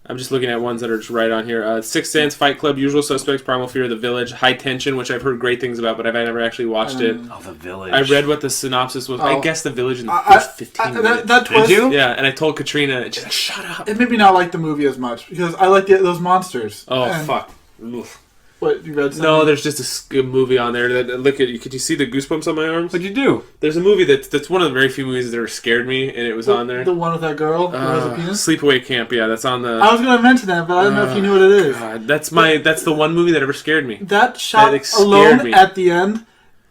I'm just looking at ones that are just right on here. Sixth Sense, Fight Club, Usual Suspects, Primal Fear, The Village, High Tension, which I've heard great things about, but I've never actually watched it. Oh, The Village. I read what the synopsis was. I guessed The Village in the first 15 minutes. That twist, did you? Yeah, and I told Katrina, and she's like, "Shut up." It made me not like the movie as much because I like those monsters. Oh, fuck. Oof. What, you read something? No, there's just a movie on there that look at. Could you see the goosebumps on my arms? What'd you do? There's a movie that's one of the very few movies that scared me, and it was on there. The one with that girl who has a penis? Sleepaway Camp. Yeah, that's on the. I was gonna mention that, but I don't know if you knew what it is. God, that's the one movie that ever scared me. That shot alone at the end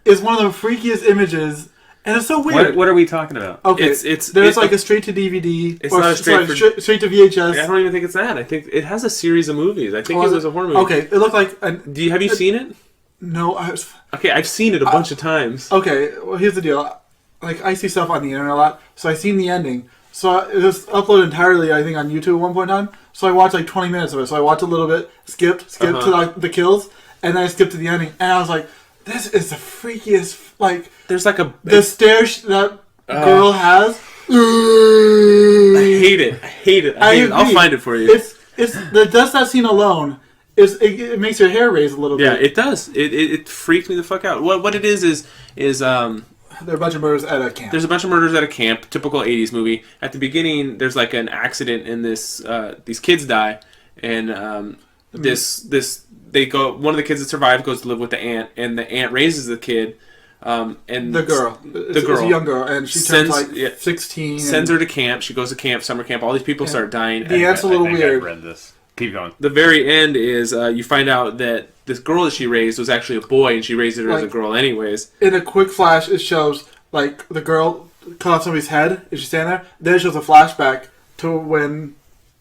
is one of the freakiest images. And it's so weird. What are we talking about? Okay, there's like a straight to DVD. It's not straight to VHS. I don't even think it's that. I think it has a series of movies. I think it was a horror movie. Okay, it looked like. Have you seen it? No, Okay, I've seen it a bunch of times. Okay, well here's the deal. Like I see stuff on the internet a lot, so I seen the ending. So it was uploaded entirely, I think, on YouTube at one point in time. So I watched like 20 minutes of it. So I watched a little bit, skipped to like the kills, and then I skipped to the ending, and I was like, "This is the freakiest!" Like, there's like the stare that girl has. I hate it. I'll find it for you. It's just that scene alone. It makes your hair raise a little bit. Yeah, it does. It freaked me the fuck out. What it is there are a bunch of murders at a camp. There's a bunch of murders at a camp. Typical 80s movie. At the beginning, there's like an accident, and these kids die, and they go. One of the kids that survived goes to live with the aunt, and the aunt raises the kid. And the girl. It's a young girl, and she turns like 16. Sends her to camp. She goes to camp, summer camp. All these people start dying. The aunt's a little weird. I read this. Keep going. The very end is you find out that this girl that she raised was actually a boy, and she raised her as a girl anyways. In a quick flash, it shows like the girl cut off somebody's head, and she's standing there. Then it shows a flashback to when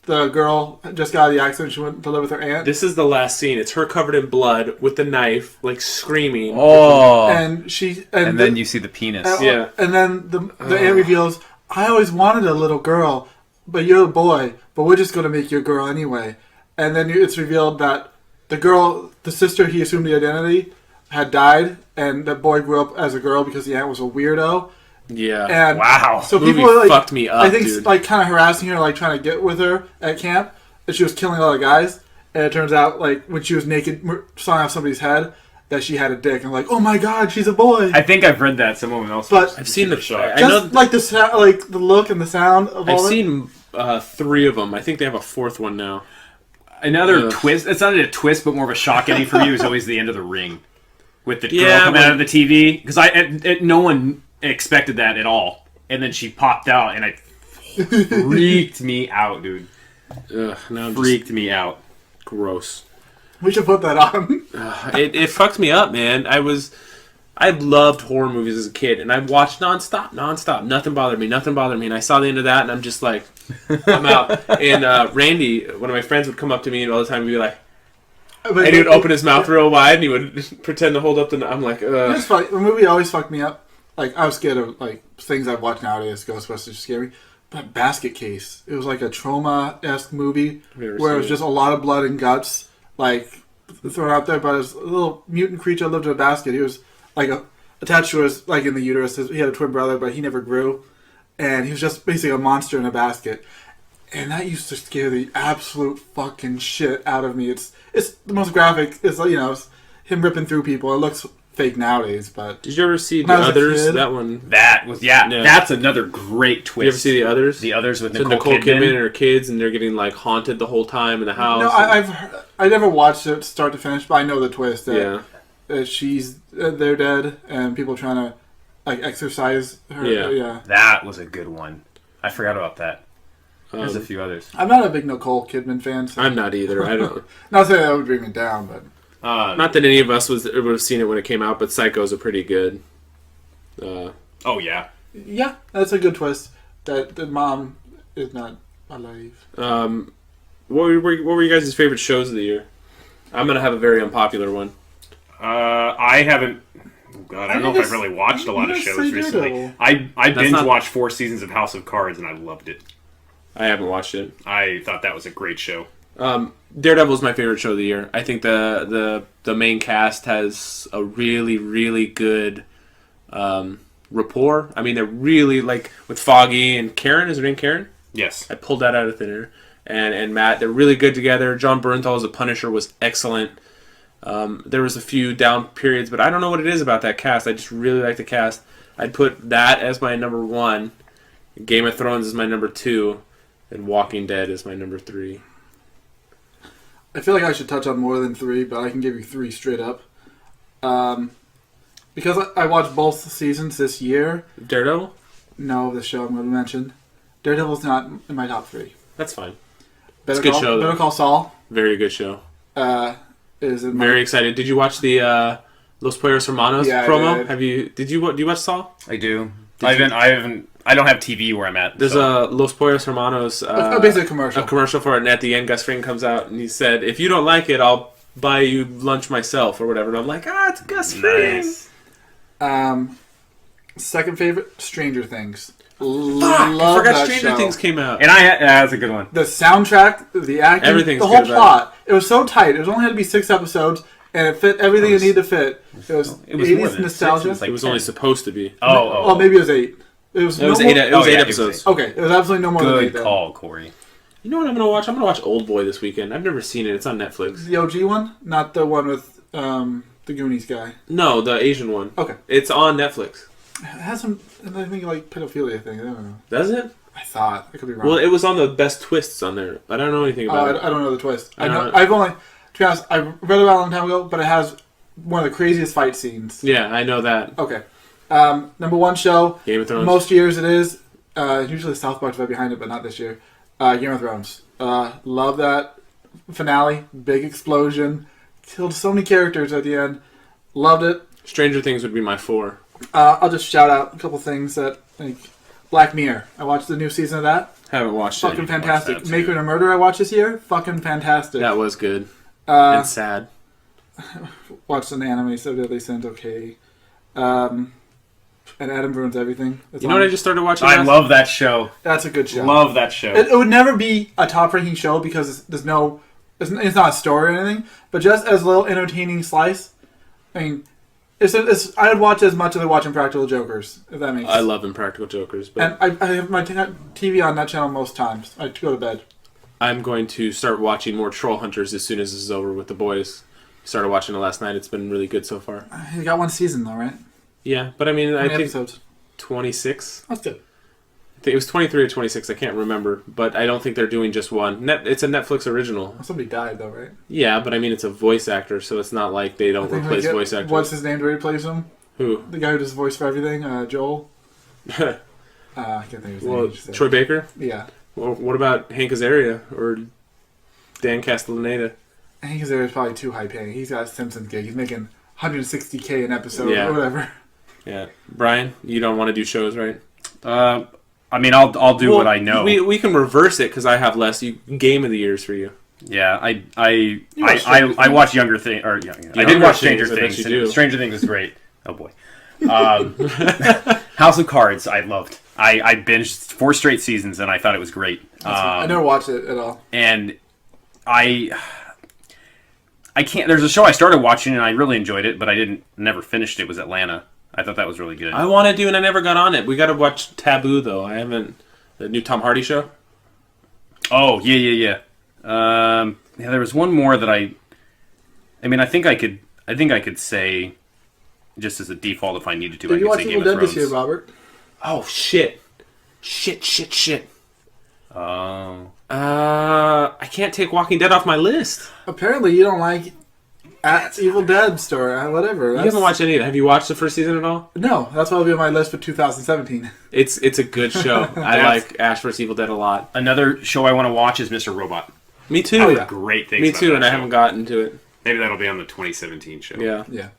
the girl just got out of the accident. She went to live with her aunt. This is the last scene. It's her covered in blood with the knife, like screaming. Oh, and then you see the penis. And then the aunt reveals, "I always wanted a little girl, but you're a boy. But we're just going to make you a girl anyway." And then it's revealed that the sister he assumed the identity, had died, and the boy grew up as a girl because the aunt was a weirdo. Yeah. And wow. So movie people like, fucked me up. I think dude. like kind of harassing her, like trying to get with her at camp, and she was killing a lot of guys. And it turns out, like when she was naked, sawing off somebody's head, that she had a dick, and like, oh my god, she's a boy. I think I've read that. Someone else. But I've seen the show. Just like the look and the sound of all I've seen 3 of them. I think they have a 4th one now. Another twist. It's not a twist, but more of a shock ending for me was always the end of The Ring, with the girl coming out of the TV, because no one expected that at all, and then she popped out, and it freaked me out, dude. Freaked me out. Gross. We should put that on. It fucked me up, man. I loved horror movies as a kid, and I watched nonstop. Nothing bothered me. And I saw the end of that, and I'm just like, I'm out. And Randy, one of my friends, would come up to me and all the time and be like, and he would open his mouth real wide, and he would pretend to hold up the. I'm like, ugh. It's funny. The movie always fucked me up. Like, I was scared of like things I've watched nowadays. Ghostbusters scare me. But Basket Case, it was like a trauma-esque movie where it was just a lot of blood and guts, like thrown out there. But it was a little mutant creature lived in a basket. He was like attached to his, like in the uterus. He had a twin brother, but he never grew, and he was just basically a monster in a basket. And that used to scare the absolute fucking shit out of me. It's the most graphic. It's like, it's him ripping through people. It looks fake nowadays, but did you ever see The Others? That one. That was that's another great twist. Did you ever see The Others? The Others with Nicole Kidman and her kids, and they're getting like haunted the whole time in the house. No, I never watched it start to finish, but I know the twist. That they're dead, and people trying to like exorcise her. Yeah, that was a good one. I forgot about that. There's a few others. I'm not a big Nicole Kidman fan. So. I'm not either. I don't. Not saying that would bring me down, but not that any of us would have seen it when it came out. But Psycho's a pretty good. Oh yeah. Yeah, that's a good twist. That the mom is not alive. What were you guys' favorite shows of the year? I'm gonna have a very unpopular one. I haven't. Oh God, I don't know if I've really watched a lot of shows recently. I binge watched 4 seasons of House of Cards, and I loved it. I haven't watched it. I thought that was a great show. Daredevil's my favorite show of the year. I think the main cast has a really, really good rapport. I mean, they're really, like, with Foggy and Karen. Is her name Karen? Yes. I pulled that out of thin air. And Matt, they're really good together. John Bernthal as a Punisher was excellent. There was a few down periods, but I don't know what it is about that cast. I just really like the cast. I'd put that as my number 1. Game of Thrones is my number 2. And Walking Dead is my number 3. I feel like I should touch on more than 3, but I can give you 3 straight up. Because I watched both seasons this year. Daredevil? No, the show I'm going to mention. Daredevil's not in my top 3. That's fine. It's a good show, though. Better Call Saul. Very good show. Is in Very excited. Did you watch the Los Pollos Hermanos promo? I did. Do you watch Saul? I do. I don't have TV where I'm at. There's a Los Pollos Hermanos. Basically a commercial. A commercial for it, and at the end, Gus Fring comes out and he said, "If you don't like it, I'll buy you lunch myself," or whatever. And I'm like, it's Gus Fring. Nice. Second favorite, Stranger Things. I forgot Stranger Things came out. And that's a good one. The soundtrack, the acting, Everything's the whole good plot. It was so tight. It was only had to be 6 episodes, and it fit everything it needed to fit. It was more 80s than nostalgia. 6, It was only supposed to be. Oh, maybe it was 8. It was 8 episodes. Okay, it was absolutely no more than 8. Good call, Corey. You know what I'm gonna watch? I'm gonna watch Old Boy this weekend. I've never seen it. It's on Netflix. The OG one, not the one with the Goonies guy. No, the Asian one. Okay, It's on Netflix. it has some. I think like pedophilia thing. I don't know. Does it? I thought I could be wrong. Well, it was on the best twists on there. I don't know anything about it. I don't know the twist. I don't know. I've only, to be honest, I read about it a long time ago, but it has one of the craziest fight scenes. Yeah, I know that. Okay. Number 1 show. Game of Thrones. Most years it is. Usually South Park's right behind it, but not this year. Game of Thrones. Love that finale. Big explosion. Killed so many characters at the end. Loved it. Stranger Things would be my 4. I'll just shout out a couple things that, like, Black Mirror. I watched the new season of that. Haven't watched Fucking it. fantastic. Making a Murder I watched this year. Fucking fantastic. That was good. And sad. Watched an anime, so Deadly Sins, okay. And Adam Ruins Everything. You know what I just started watching? I love that show. That's a good show. Love that show. It would never be a top-ranking show because there's no... It's not a story or anything, but just as a little entertaining slice, I mean... I would watch as much as I watch Impractical Jokers, if that makes sense. I love Impractical Jokers. But And I have my TV on that channel most times. I go to bed. I'm going to start watching more Troll Hunters as soon as this is over with the boys. Started watching it last night. It's been really good so far. You got 1 season, though, right? Yeah, but I mean, How I many think episodes? 26. That's good. I think it was 23 or 26. I can't remember, but I don't think they're doing just one. It's a Netflix original. Somebody died, though, right? Yeah, but I mean, it's a voice actor, so it's not like they don't replace voice actors. What's his name to replace him? Who? The guy who does the voice for everything, Joel. I can't think of his name. Troy Baker? Yeah. Well, what about Hank Azaria or Dan Castellaneta? Hank Azaria is probably too high paying. He's got a Simpsons gig. He's making $160K an episode or whatever. Yeah. Brian, you don't want to do shows, right? I mean, I'll do what I know. We can reverse it because I have less Game of the Years for you. Yeah, I watch Younger Things. I did watch Stranger Things. Stranger Things is great. Oh boy. House of Cards, I loved. I binged 4 straight seasons and I thought it was great. I never watched it at all. And I can't. There's a show I started watching and I really enjoyed it, but I never finished it. Was Atlanta. I thought that was really good. I want to do, and I never got on it. We got to watch Taboo though. I haven't. The new Tom Hardy show. Oh yeah. There was one more that I mean, I think I could say, just as a default, if I needed to. Did you watch Game Evil of Dead this Thrones. year, Robert? Oh shit. Oh. I can't take Walking Dead off my list. Apparently, you don't like Evil Dead story, whatever. You haven't watched any of it. Have you watched the first season at all? No, that's why it'll be on my list for 2017. It's a good show. I like Ash vs. Evil Dead a lot. Another show I want to watch is Mr. Robot. Me too. Oh, yeah. Great things. Me about too, that and I show. haven't gotten to it. Maybe that'll be on the 2017 show. Yeah. Yeah.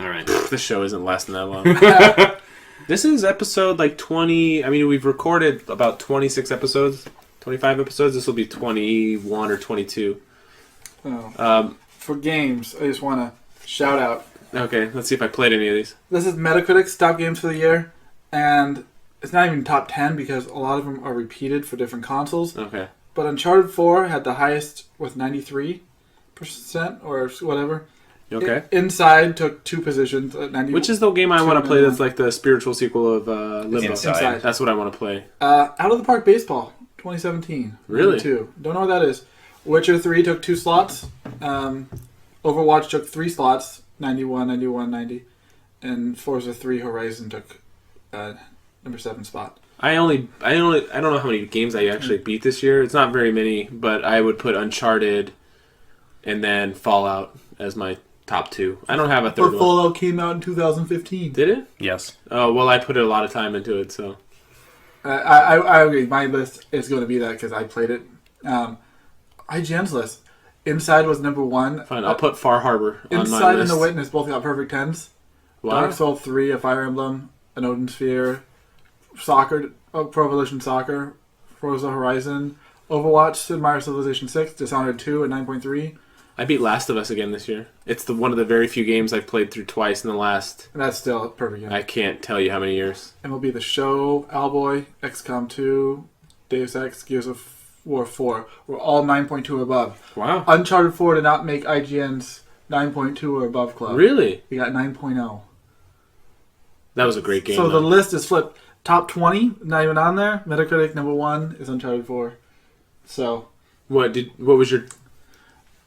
All right. This show isn't lasting that long. This is episode 20. I mean, we've recorded about 26 episodes, 25 episodes. This will be 21 or 22. Oh. For games, I just want to shout out. Okay, let's see if I played any of these. This is Metacritic's top games for the year, and it's not even top 10 because a lot of them are repeated for different consoles. Okay. But Uncharted 4 had the highest with 93% or whatever. Okay. Inside took 2 positions at 90. Which is the game I want to play that's like the spiritual sequel of Limbo? Inside. That's what I want to play. Out of the Park Baseball, 2017. Really? 2. Don't know what that is. Witcher 3 took 2 slots. Overwatch took 3 slots, 91, 91, 90. And Forza 3 Horizon took number 7 spot. I don't know how many games I actually beat this year. It's not very many, but I would put Uncharted and then Fallout as my top 2. I don't have a third But one. Fallout came out in 2015. Did it? Yes. Oh, well, I put a lot of time into it, so. I agree. My list is going to be that because I played it. IGN's list. Inside was number 1. Fine, I'll put Far Harbor on my list. Inside and The Witness both got perfect 10s. Wow. Dark Souls 3, A Fire Emblem, An Odin Sphere, Soccer, Pro Evolution Soccer, Forza Horizon, Overwatch, Sid Meier's Civilization 6, Dishonored 2 at 9.3. I beat Last of Us again this year. It's one of the very few games I've played through twice in the last... And that's still a perfect game. I can't tell you how many years. MLB The Show, Owlboy, XCOM 2, Deus Ex, Gears of War 4 were all 9.2 or above. Wow. Uncharted 4 did not make IGN's 9.2 or above club. Really? We got 9.0. That was a great game. So though. the list is flipped. Top 20, not even on there. Metacritic number 1 is Uncharted 4. So... What was your...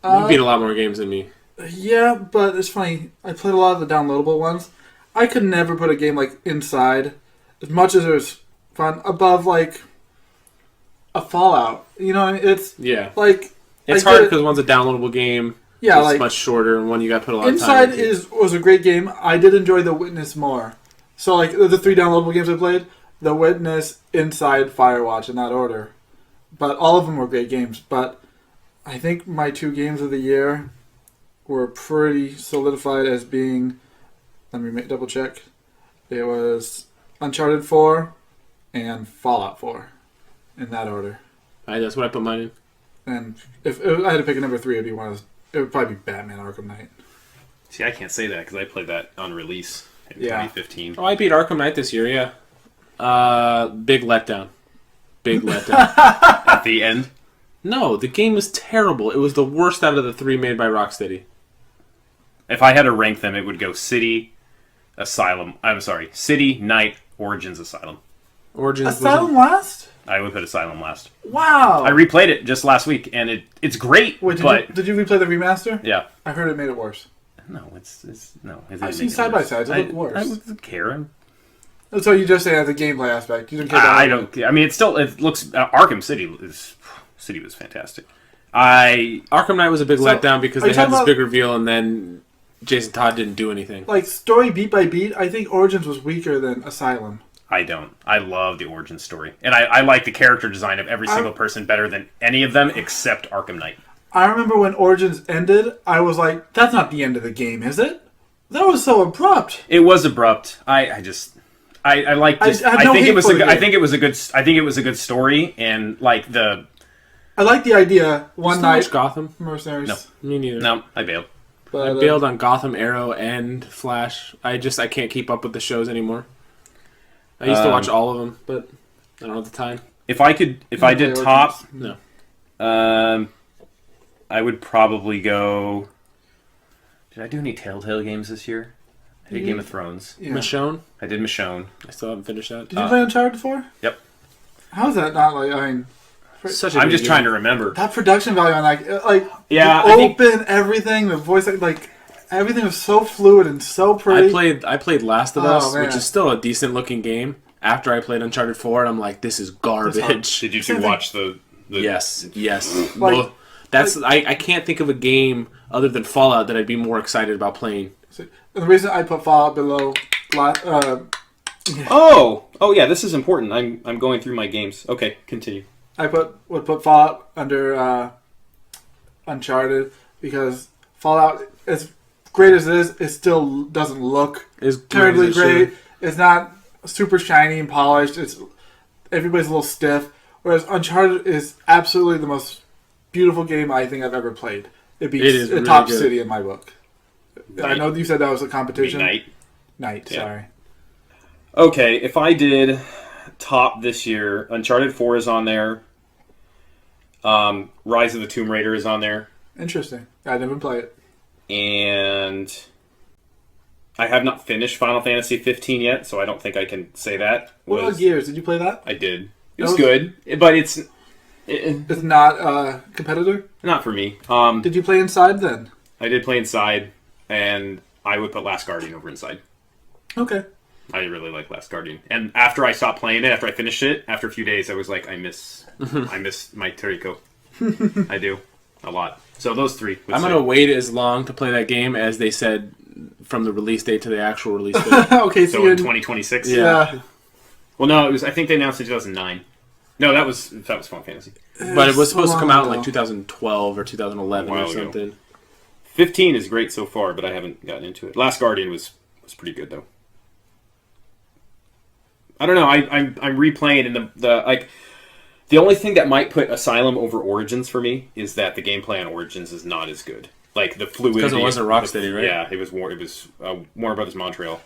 You beat a lot more games than me. Yeah, but it's funny. I played a lot of the downloadable ones. I could never put a game like Inside, as much as it was fun, above like a Fallout. You know, what I mean? It's like it's hard because one's a downloadable game. Yeah, it's like much shorter, and one you got to put a lot of Inside time into. was a great game. I did enjoy The Witness more. So like the 3 downloadable games I played, The Witness, Inside, Firewatch in that order. But all of them were great games. But I think my 2 games of the year were pretty solidified as being, let me double check, it was Uncharted 4 and Fallout 4 in that order. That's what I put mine in. And if I had to pick a number 3, it would probably be Batman Arkham Knight. See, I can't say that because I played that on release in 2015. Oh, I beat Arkham Knight this year, yeah. Big letdown. Big letdown. At the end? No, the game was terrible. It was the worst out of the 3 made by Rocksteady. If I had to rank them, it would go City, City, Night, Origins, Asylum. Asylum last? I would put Asylum last. Wow. I replayed it just last week, and it's great. Wait, did you replay the remaster? Yeah. I heard it made it worse. No, no. I've seen side by sides. It looked worse. I don't care. So you just say the gameplay aspect. You don't care. I don't care. I mean, it looks. Arkham City was fantastic. Arkham Knight was a big letdown because they had this big reveal, and then Jason Todd didn't do anything. Like story beat by beat, I think Origins was weaker than Asylum. I don't. I love the origin story. And I like the character design of every single person better than any of them except Arkham Knight. I remember when Origins ended, I was like, that's not the end of the game, is it? That was so abrupt. It was abrupt. I like this. I think it was a good story, and like I like the idea. One night Gotham Mercenaries. No, me neither. No, I bailed. But, I bailed on Gotham, Arrow, and Flash. I can't keep up with the shows anymore. I used to watch all of them, but I don't have the time. If I did top, no. I would probably go. Did I do any Telltale games this year? I did Game of Thrones. Yeah. Michonne? I did Michonne. I still haven't finished that. Did you play Uncharted 4? Yep. How's that not like? I mean, I'm just trying to remember that production value on everything, the voice, like everything was so fluid and so pretty. I played Last of Us, which is still a decent looking game. After I played Uncharted 4, and I'm like, this is garbage. Did you two watch the? Yes. Like, I can't think of a game other than Fallout that I'd be more excited about playing. And the reason I put Fallout below. Oh yeah, this is important. I'm going through my games. Okay, continue. I would put Fallout under Uncharted because Fallout, as great as it is, it still doesn't look terribly great. It's not super shiny and polished. Everybody's a little stiff. Whereas Uncharted is absolutely the most beautiful game I think I've ever played. It beats a top city in my book. Night. I know you said that was a competition. Night. Yeah. Sorry. Okay, if I did top this year, Uncharted 4 is on there. Rise of the Tomb Raider is on there. Interesting. I didn't play it. And I have not finished Final Fantasy 15 yet, so I don't think I can say that. What about Gears? Did you play that? I did. It was good, but it's not a competitor? Not for me. Did you play Inside then? I did play Inside, and I would put Last Guardian over Inside. Okay. I really like Last Guardian. And after I stopped playing it, after I finished it, after a few days, I was like, I miss my Toriko. I do. A lot. So those three. I'm going to wait as long to play that game as they said from the release date to the actual release date. Okay, so in 2026? Yeah. Well, no, it was. I think they announced in 2009. No, that was Final Fantasy. But it was supposed to come out in like 2012 or 2011 or something. Ago. 15 is great so far, but I haven't gotten into it. Last Guardian was pretty good though. I don't know. I'm replaying and the only thing that might put Asylum over Origins for me is that the gameplay on Origins is not as good. Like the fluidity. Because it wasn't Rocksteady, right? Yeah, it was Warner Brothers Montreal,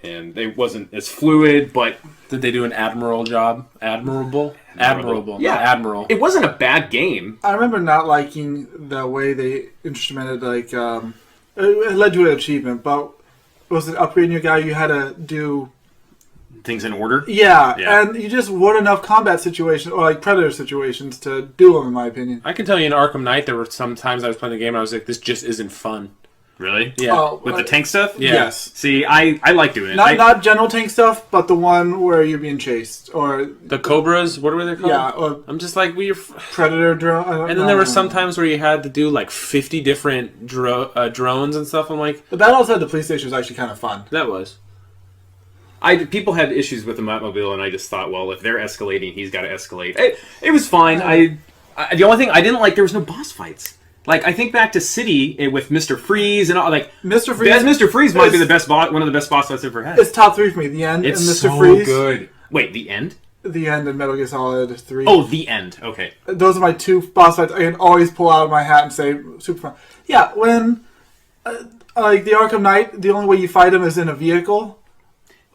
and it wasn't as fluid. But did they do an admirable job? Admirable. Yeah, Admiral. It wasn't a bad game. I remember not liking the way they instrumented. It led to an achievement, but was it upgrading your guy? You had to do things in order. Yeah, and you just weren't enough combat situations or like Predator situations to do them, in my opinion. I can tell you in Arkham Knight, there were some times I was playing the game and I was like, this just isn't fun. Really? Yeah. With the tank stuff? Yeah. Yes. See, I like doing it. Not general tank stuff, but the one where you're being chased or the Cobras. What were they called? Yeah. Or I'm just like Predator drone. And then there were some times where you had to do like 50 different drones and stuff. I'm like, the battle outside the police station was actually kind of fun. That was. People had issues with the Batmobile, and I just thought, well, if they're escalating, he's got to escalate. It was fine. The only thing I didn't like, there was no boss fights. Like, I think back to City with Mr. Freeze and all, like Mr. Freeze. Mr. Freeze might be one of the best boss fights I've ever had. It's top 3 for me. The end it's and Mr. so Freeze. Good. Wait, the end? The end and Metal Gear Solid 3. Oh, the end. Okay. Those are my 2 boss fights I can always pull out of my hat and say super fun. Yeah, when like the Arkham Knight, the only way you fight him is in a vehicle.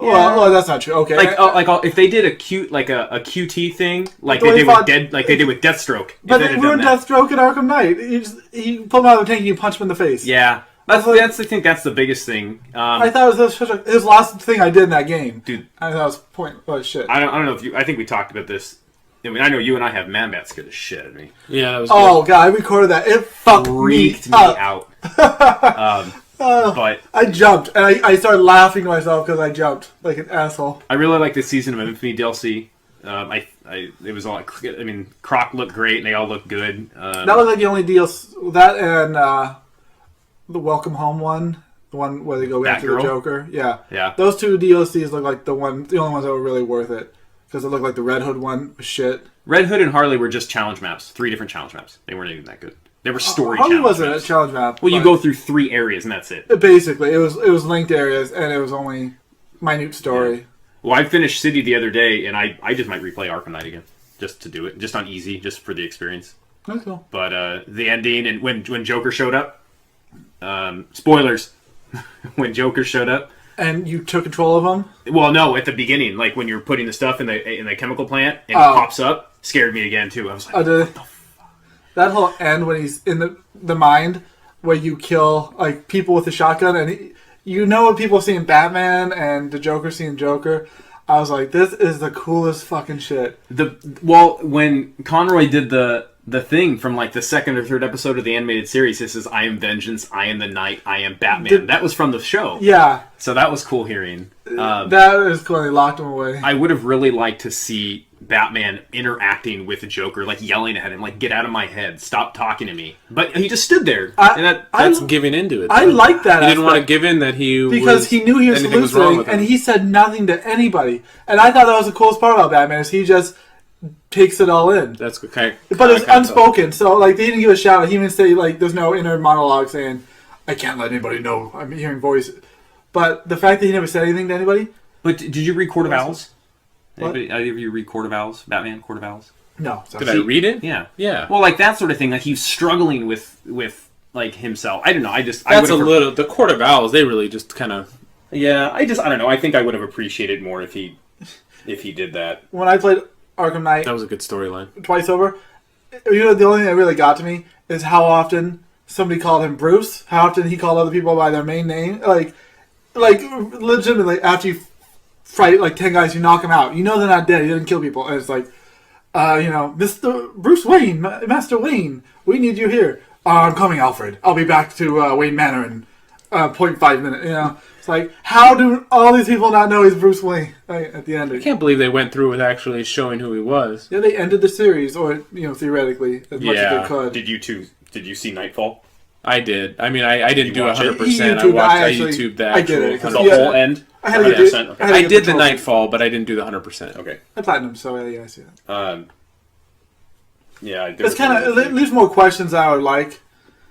Yeah. Well, that's not true. Okay, if they did a QT thing, like they did with Deathstroke. But they ruined Deathstroke in Arkham Knight. You pull him out of the tank and you punch him in the face. Yeah, I think that's the biggest thing. I thought it was his last thing I did in that game, dude. I thought it was point. Oh shit! I don't know if you. I think we talked about this. I mean, I know you and I have Man-Bat scared the shit out of me. Yeah, that was. Oh god, I recorded that. It freaked me out. But I jumped and I started laughing to myself because I jumped like an asshole. I really like this season of Infamy DLC. It was all. I mean, Croc looked great and they all looked good. That was like the only DLC. That and the Welcome Home one, the one where they go after the Joker. Yeah. Those 2 DLCs look like the only ones that were really worth it because it looked like the Red Hood one was shit. Red Hood and Harley were just challenge maps. 3 different challenge maps. They weren't even that good. They were story Harley challenge wasn't maps. a challenge map. Well, you go through 3 areas and that's it. Basically, it was linked areas and it was only minute story. Yeah. Well, I finished City the other day and I just might replay Arkham Knight again just to do it, just on easy, just for the experience. That's cool. But the ending and when Joker showed up, spoilers, when Joker showed up. And you took control of him? Well, no, at the beginning, like when you're putting the stuff in the chemical plant and it pops up, scared me again too. I was like, what the fuck? That whole end when he's in the mind where you kill like people with a shotgun and when people are seeing Batman and the Joker seeing Joker, I was like, this is the coolest fucking shit. When Conroy did the thing from like the 2nd or 3rd episode of the animated series, this is I am vengeance, I am the night, I am Batman. That was from the show. Yeah. So that was cool hearing. That is cool. They locked him away. I would have really liked to see Batman interacting with the Joker, like yelling at him, like, get out of my head, stop talking to me. But he just stood there. That's giving into it. I like that. He didn't want to give in that because he knew he was losing, and he said nothing to anybody. And I thought that was the coolest part about Batman is he just takes it all in. That's okay. But it's unspoken, so like they didn't give a shout out. He didn't say like there's no inner monologue saying, I can't let anybody know I'm hearing voices. But the fact that he never said anything to anybody. But did you read Court of Owls? What? Either of you read Court of Owls? Batman, Court of Owls? No. Did I read it? Yeah. Yeah. Well, like that sort of thing. Like he's struggling with like himself. I don't know. The Court of Owls. They really just kind of. Yeah. I don't know. I think I would have appreciated more if he did that. When I played Arkham Knight, that was a good storyline. Twice over. The only thing that really got to me is how often somebody called him Bruce. How often he called other people by their main name. Like legitimately, after you fight like 10 guys, you knock them out. You know they're not dead. He doesn't kill people. And it's like, Mr. Bruce Wayne, Master Wayne, we need you here. I'm coming, Alfred. I'll be back to Wayne Manor in 0.5 minutes. It's like, how do all these people not know he's Bruce Wayne at the end? I can't believe they went through with actually showing who he was. Yeah, they ended the series, or theoretically, as much as they could. Did you two Did you see Nightfall? I did. I mean, I didn't do 100%. I YouTubed the I did it. actual... The whole end? I had to get 100%? Okay. I did the Nightfall, but I didn't do the 100%. Okay. I platinum, so yeah, I see that. Yeah, I did. It's kind of... It leaves more questions I would like.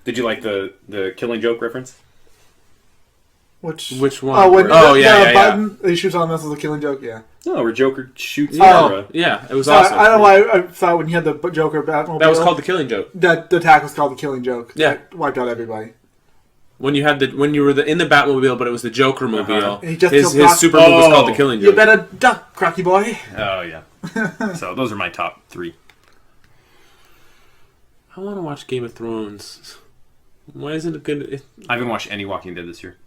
Did you like the Killing Joke reference? Which one? Oh, button. He shoots on this as a Killing Joke. Yeah. No, where Joker shoots. Yeah, it was awesome. I don't know why I thought when you had the Joker Batmobile. That was called the Killing Joke. That the attack was called the Killing Joke. Yeah, it wiped out everybody. When you were in the Batmobile, but it was the Joker mobile. He just his super move was called the Killing Joke. You better duck, Crocky boy. Oh yeah. So those are my top 3. I want to watch Game of Thrones. Why isn't it good? I haven't watched any Walking Dead this year.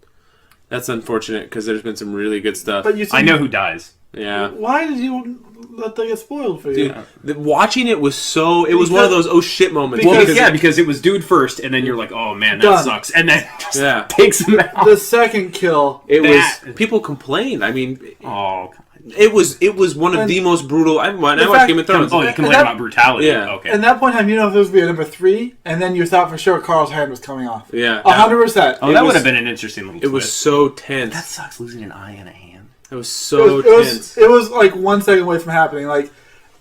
That's unfortunate because there's been some really good stuff. But I know who dies. Yeah. Why did you let that get spoiled for you? Dude, watching it was so... It was one of those oh shit moments. Because it was dude first, and then you're like, oh man, that sucks. And then just takes him out. The second kill... was... People complained. I mean... Oh, It was one of the most brutal... I watched Game of Thrones. Oh, you complain about brutality. Yeah. Okay. At that point in time, you know if this would be a number 3, and then you thought for sure Carl's hand was coming off. Yeah. 100%. Oh, that would have been an interesting little twist. It was so tense. That sucks, losing an eye and a hand. It was so tense. It was like 1 second away from happening. Like,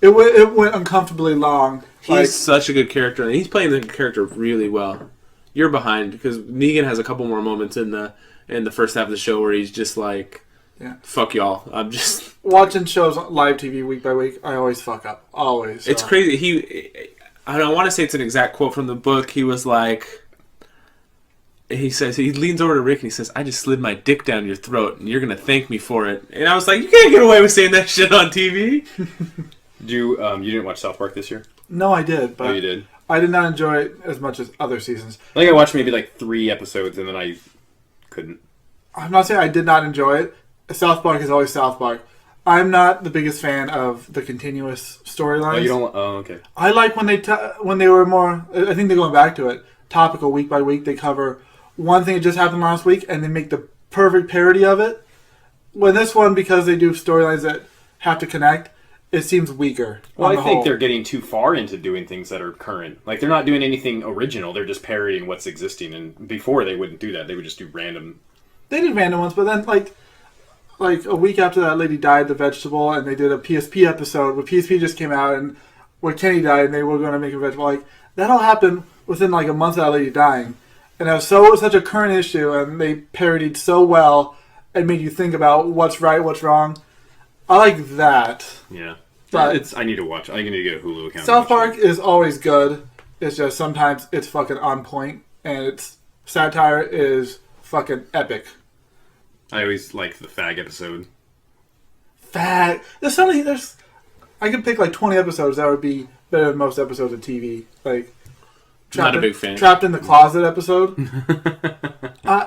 it went uncomfortably long. He's such a good character, and he's playing the character really well. You're behind, because Negan has a couple more moments in the first half of the show where he's just like... Yeah. Fuck y'all. I'm just... Watching shows on live TV week by week, I always fuck up. Always. So. It's crazy. I don't want to say it's an exact quote from the book. He was like... He says... He leans over to Rick and he says, I just slid my dick down your throat and you're going to thank me for it. And I was like, you can't get away with saying that shit on TV. You didn't watch South Park this year? No, I did. But you did? I did not enjoy it as much as other seasons. I think I watched maybe like 3 episodes and then I couldn't. I'm not saying I did not enjoy it. South Park is always South Park. I'm not the biggest fan of the continuous storylines. Oh, you don't? Oh, okay. I like when they were more... I think they're going back to it. Topical week by week. They cover one thing that just happened last week and they make the perfect parody of it. When this one, because they do storylines that have to connect, it seems weaker. Well, I think they're getting too far into doing things that are current. Like, they're not doing anything original. They're just parodying what's existing. And before, they wouldn't do that. They would just do random... They did random ones, but then, like a week after that lady died, the vegetable, and they did a PSP episode where PSP just came out and where Kenny died and they were going to make a vegetable. Like, that all happened within like a month of that lady dying. And it was such a current issue and they parodied so well and made you think about what's right, what's wrong. I like that. Yeah. But I need to watch. I need to get a Hulu account. South Park is always good. It's just sometimes it's fucking on point and its satire is fucking epic. I always liked the Fag episode. Fag. I could pick like 20 episodes that would be better than most episodes of TV. Like, not a big fan. Trapped in the Closet episode.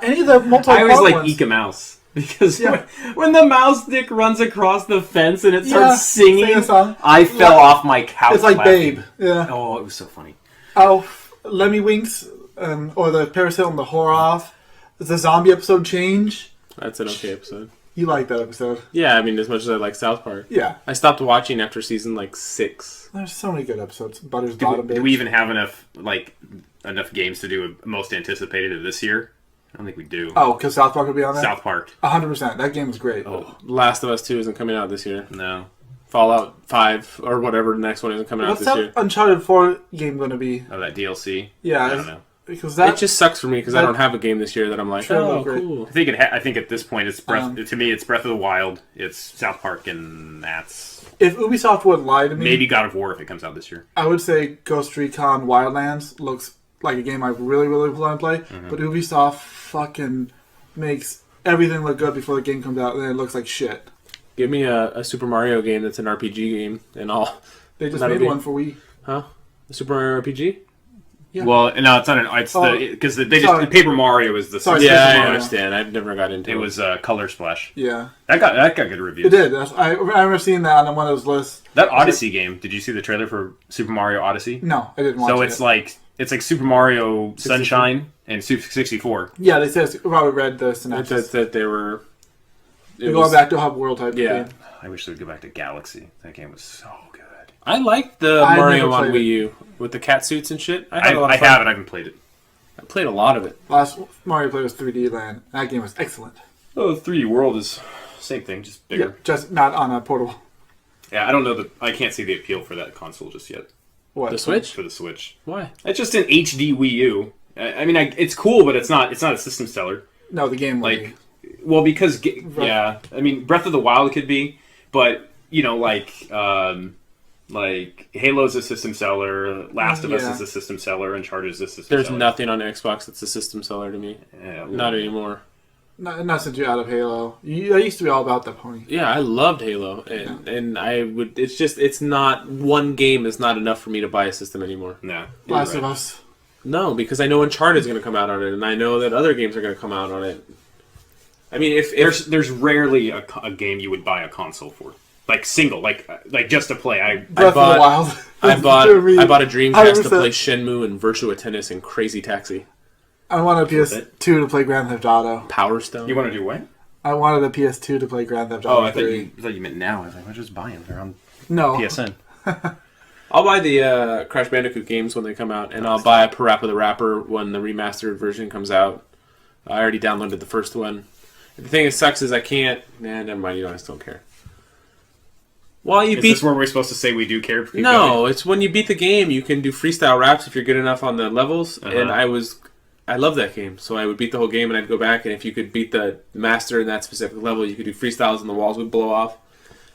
Any of the multi-part I always like ones. Eek a Mouse. Because when the mouse dick runs across the fence and it starts sing a song. I fell off my couch. It's like laughing. Babe. Yeah. Oh, it was so funny. Oh, Lemmy Winks, or the Paris Hilton, the horror off. The zombie episode Change. That's an okay episode. You like that episode? Yeah, I mean, as much as I like South Park. Yeah. I stopped watching after season like 6. There's so many good episodes. Butter's Bottom. Do we even have enough games to do a most anticipated of this year? I don't think we do. Oh, because South Park will be on there? South Park. 100%. That game was great. Oh, Last of Us 2 isn't coming out this year. No. Fallout 5 or whatever the next one isn't coming out this year. What's that Uncharted 4 game going to be? Oh, that DLC? Yeah. I don't know. Because it just sucks for me because I don't have a game this year that I'm like, cool. I think at this point it's to me it's Breath of the Wild, it's South Park, and that's... If Ubisoft wouldn't lie to me... Maybe God of War if it comes out this year. I would say Ghost Recon Wildlands looks like a game I really, really want to play, but Ubisoft fucking makes everything look good before the game comes out, and then it looks like shit. Give me a Super Mario game that's an RPG game and all. They just made one for Wii. Huh? The Super Mario RPG? Yeah. Well, no, it's not. Because Paper Mario is the. Sorry, I understand. I've never got into it. It was Color Splash. Yeah, that got good reviews. It did. I remember seeing that on one of those lists. That Odyssey game. Did you see the trailer for Super Mario Odyssey? No, I didn't watch it. So it's like Super Mario 64? Sunshine and Super 64. Yeah, they said Robert read the synopsis. That they were. They're going back to a hub world type game. I wish they would go back to Galaxy. That game was so good. I liked the Mario on Wii U with the cat suits and shit. I haven't played it. I played a lot of it. Last Mario played was 3D Land. That game was excellent. Oh, 3D World is same thing, just bigger. Yeah, just not on a portable. Yeah, I don't know I can't see the appeal for that console just yet. What? The Switch? For the Switch. Why? It's just an HD Wii U. I mean, it's cool, but it's not a system seller. No, the game like, well, because I mean, Breath of the Wild could be, but you know, like Halo's a system seller, Last of Us is a system seller, Uncharted is a system seller. There's nothing on Xbox that's a system seller to me. Yeah, not anymore. Not since you're out of Halo. I used to be all about that pony. Yeah, I loved Halo, and I would. It's not one game is not enough for me to buy a system anymore. No, Last of Us. No, because I know Uncharted is going to come out on it, and I know that other games are going to come out on it. I mean, if there's rarely a game you would buy a console for, like single, like just to play. I Breath of the Wild. I bought a Dreamcast to play Shenmue and Virtua Tennis and Crazy Taxi. I wanted a PS2 to play Grand Theft Auto. Power Stone. You want to do what? I wanted a PS2 to play Grand Theft Auto. Oh, I thought you meant now. I was like, I'll just buy them. They're on PSN. I'll buy the Crash Bandicoot games when they come out, and I'll buy Parappa the Rapper when the remastered version comes out. I already downloaded the first one. The thing that sucks is I can't... never mind, I still don't care. Well, Is this where we're supposed to say we do care? No, it's when you beat the game, you can do freestyle raps if you're good enough on the levels, and I love that game, so I would beat the whole game, and I'd go back, and if you could beat the master in that specific level, you could do freestyles and the walls would blow off.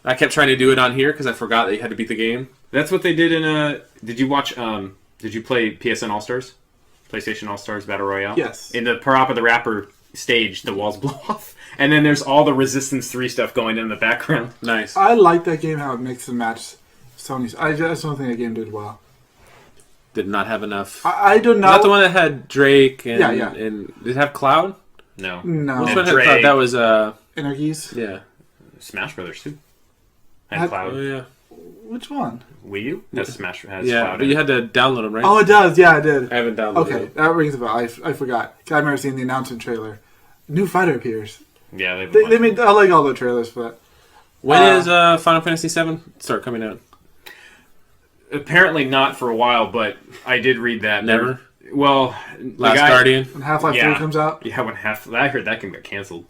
I kept trying to do it on here because I forgot that you had to beat the game. That's what they did in Did you watch? Did you play PSN All Stars? PlayStation All Stars Battle Royale? Yes. In the Parappa the Rapper stage, the walls blow off, and then there's all the Resistance 3 stuff going in the background. Nice. I like that game, how it mixed and matched Sony's. I just don't think the game did well. Did not have enough. I do not. Was that the one that had Drake and... Yeah. And did it have Cloud? No. Which one had Cloud? That was... Energies? Yeah. Smash Brothers, too. Had Cloud. Oh, yeah. Which one? Wii U? Has Smash has yeah, Cloud but you had to download them, right? Oh, it does. Yeah, I did. I haven't downloaded Okay, it. that rings a bell. I forgot. I remember seeing the announcement trailer. New fighter appears. Yeah, they made. I like all the trailers for that. When is Final Fantasy VII start coming out? Apparently not for a while, but I did read that. Never? Well, Last Guardian? When Half-Life 3 comes out? Yeah, when I heard that can get canceled.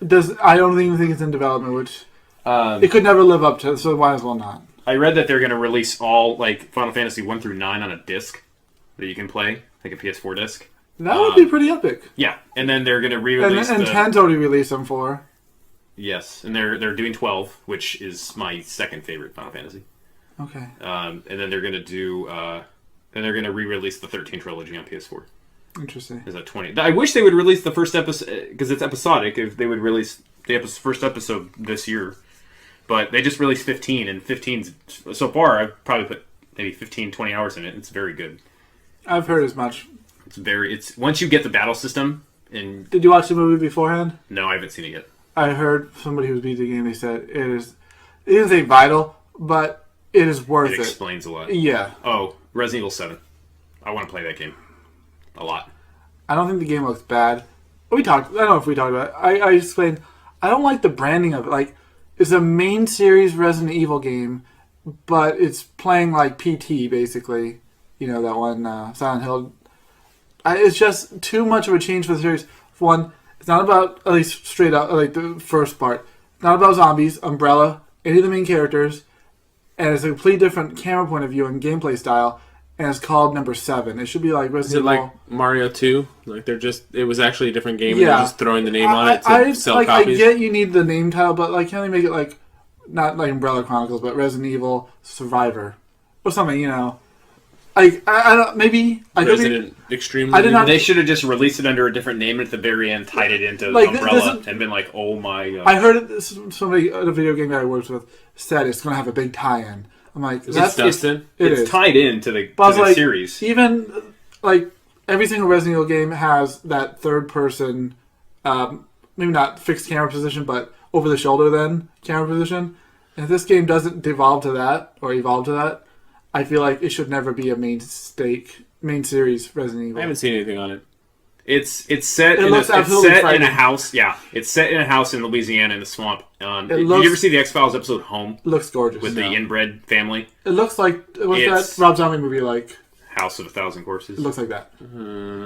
I don't even think it's in development, which it could never live up to, so might as well not. I read that they're going to release all Final Fantasy 1 through 9 on a disc that you can play, like a PS4 disc. That would be pretty epic. Yeah, and then they're going to re-release and 10's already released them for. Yes, and they're doing 12, which is my second favorite Final Fantasy. Okay. And then they're going to do... then they're going to re-release the 13 trilogy on PS4. Interesting. Is that 20? I wish they would release the first episode, because it's episodic, if they would release the first episode this year. But they just released 15, and 15's... So far, I've probably put maybe 15, 20 hours in it. It's very good. I've heard as much. It's once you get the battle system... and Did you watch the movie beforehand? No, I haven't seen it yet. I heard somebody who's beat the game, they said it isn't a vital, but it is worth it. It explains a lot. Yeah. Oh, Resident Evil 7. I want to play that game. A lot. I don't think the game looks bad. I don't know if we talked about it. I explained, I don't like the branding of it. Like, it's a main series Resident Evil game, but it's playing like PT, basically. You know, that one, Silent Hill. It's just too much of a change for the series. For one, it's not about, at least straight up, like the first part, not about zombies, Umbrella, any of the main characters, and it's a completely different camera point of view and gameplay style, and it's called number 7. It should be like Resident Evil. Is it like Mario 2? Like it was actually a different game and they're just throwing the name on it to sell copies? I get you need the name title, but like, can't they make it like, not like Umbrella Chronicles, but Resident Evil Survivor? Or something, you know. I don't, maybe... Resident Extreme. They should have just released it under a different name and at the very end tied it into Umbrella and been like, oh my god. I heard somebody at a video game that I worked with said it's going to have a big tie-in. I'm like, that's Dustin. It's tied into the series. Even like every single Resident Evil game has that third-person, maybe not fixed camera position, but over the shoulder camera position. And if this game doesn't evolve to that, I feel like it should never be a main series Resident Evil. I haven't seen anything on it. It's set in a house. Yeah, it's set in a house in Louisiana in the swamp. Did you ever see the X-Files episode Home? It looks gorgeous with the inbred family. It looks like what's that Rob Zombie movie like? House of a Thousand Corpses. It looks like that.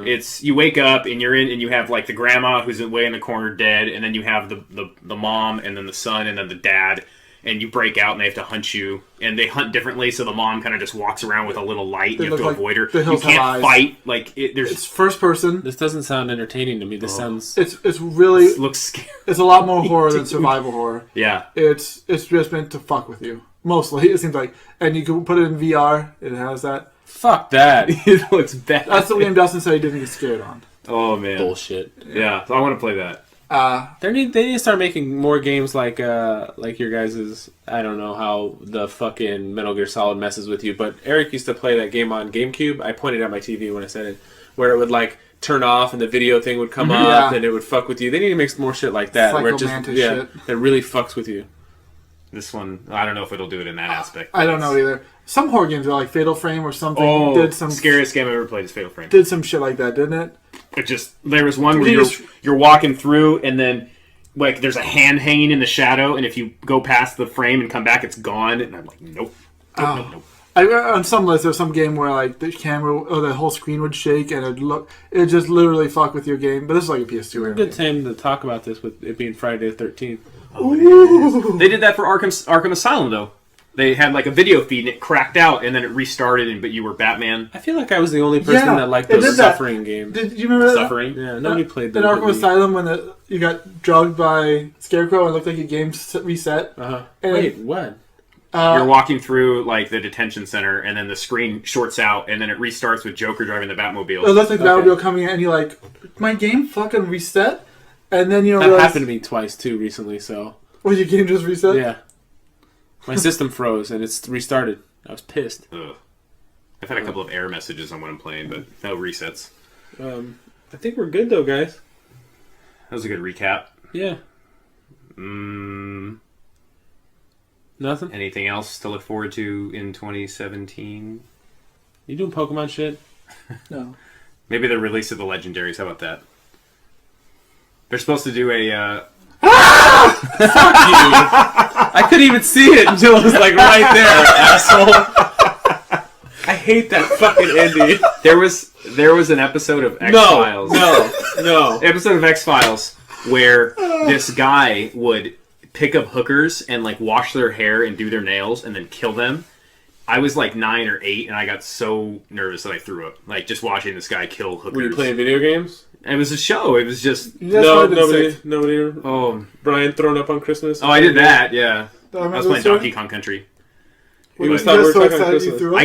It's you wake up and you're in and you have like the grandma who's way in the corner dead, and then you have the mom and then the son and then the dad. And you break out and they have to hunt you. And they hunt differently, so the mom kind of just walks around with a little light and you have to avoid her. You can't fight. It's first person. This doesn't sound entertaining to me. This sounds... It's really... It looks scary. It's a lot more horror than survival horror. Yeah. It's just meant to fuck with you. Mostly, it seems like. And you can put it in VR. It has that. Fuck that. It looks bad. That's the game Dustin said he didn't get scared on. Oh, man. Bullshit. Yeah, so I want to play that. They need to start making more games like your guys's. I don't know how the fucking Metal Gear Solid messes with you, but Eric used to play that game on GameCube. I pointed at my TV when I said it, where it would like turn off and the video thing would come up and it would fuck with you. They need to make more shit like that, where it just shit. It really fucks with you. This one, I don't know if it'll do it in that aspect. I don't know either. Some horror games are like Fatal Frame or something. Did some scariest game I've ever played is Fatal Frame. Did some shit like that, didn't it? It just there was one where you're walking through and then like there's a hand hanging in the shadow, and if you go past the frame and come back, it's gone. And I'm like, nope. On some list, there's some game where like the camera or the whole screen would shake and it just literally fuck with your game. But this is like a PS2. Good time to talk about this with it being Friday the 13th. They did that for Arkham Asylum though. They had like a video feed and it cracked out and then it restarted, but you were Batman. I feel like I was the only person that liked those Suffering games. Did you remember that? Suffering? Yeah, nobody played that. In Arkham Asylum, when you got drugged by Scarecrow and it looked like your game reset. Wait, what? You're walking through like the detention center and then the screen shorts out and then it restarts with Joker driving the Batmobile. It looks like the Batmobile coming in and you're like, my game fucking reset? And then you that happened to me twice too recently, so... Well, your game just reset? Yeah. My system froze and it's restarted. I was pissed. Ugh. I've had a couple of error messages on what I'm playing, but no resets. I think we're good though, guys. That was a good recap. Yeah. Nothing? Anything else to look forward to in 2017? You doing Pokemon shit? No. Maybe the release of the Legendaries. How about that? They're supposed to do a... Fuck you! I couldn't even see it until it was like right there, asshole. I hate that fucking ending. There was an episode of X-Files. No. Episode of X-Files where this guy would pick up hookers and like wash their hair and do their nails and then kill them. I was like 9 or 8 and I got so nervous that I threw up. Like just watching this guy kill hookers. Were you playing video games? It was a show. It was just... Nobody. Brian throwing up on Christmas? Oh, I did that, yeah. I was playing Donkey Kong Country. I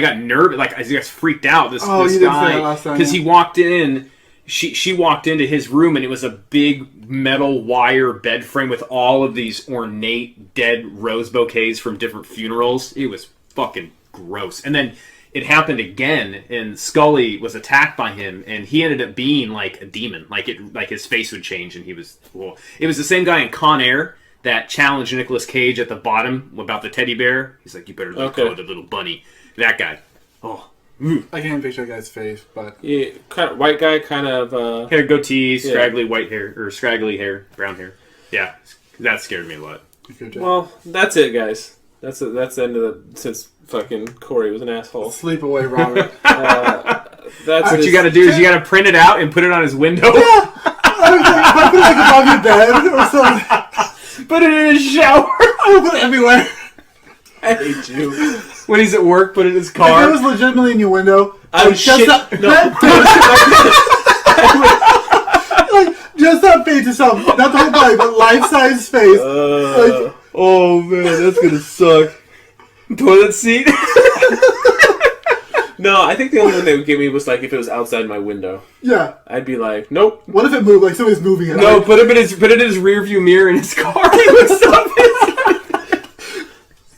got nervous. Like, I got freaked out. This guy... Because he walked in... She walked into his room and it was a big metal wire bed frame with all of these ornate dead rose bouquets from different funerals. It was fucking gross. And then... It happened again, and Scully was attacked by him, and he ended up being like a demon. Like his face would change, and he was. Well, it was the same guy in Con Air that challenged Nicolas Cage at the bottom about the teddy bear. He's like, "You better let go of the little bunny." That guy. Oh, I can't picture that guy's face, but yeah, kind of white guy, kind of hair, goatee, scraggly white hair or scraggly hair, brown hair. Yeah, that scared me a lot. Well, that's it, guys. That's the end of the since. Fucking Corey was an asshole. Sleep away, Robert. That's what you got to do is you got to print it out and put it on his window. Yeah, I put it like above your bed or something. Put it in his shower. I put it everywhere. I hate you. When he's at work, put it in his car. If it was legitimately in your window, I would shit. Just that face itself, not the whole body, but life-size face. Oh man, that's gonna suck. Toilet seat? No, I think the only one that would get me was like if it was outside my window. Yeah. I'd be like, nope. What if it moved? Like somebody's moving it. No, like, put it in his rear view mirror in his car.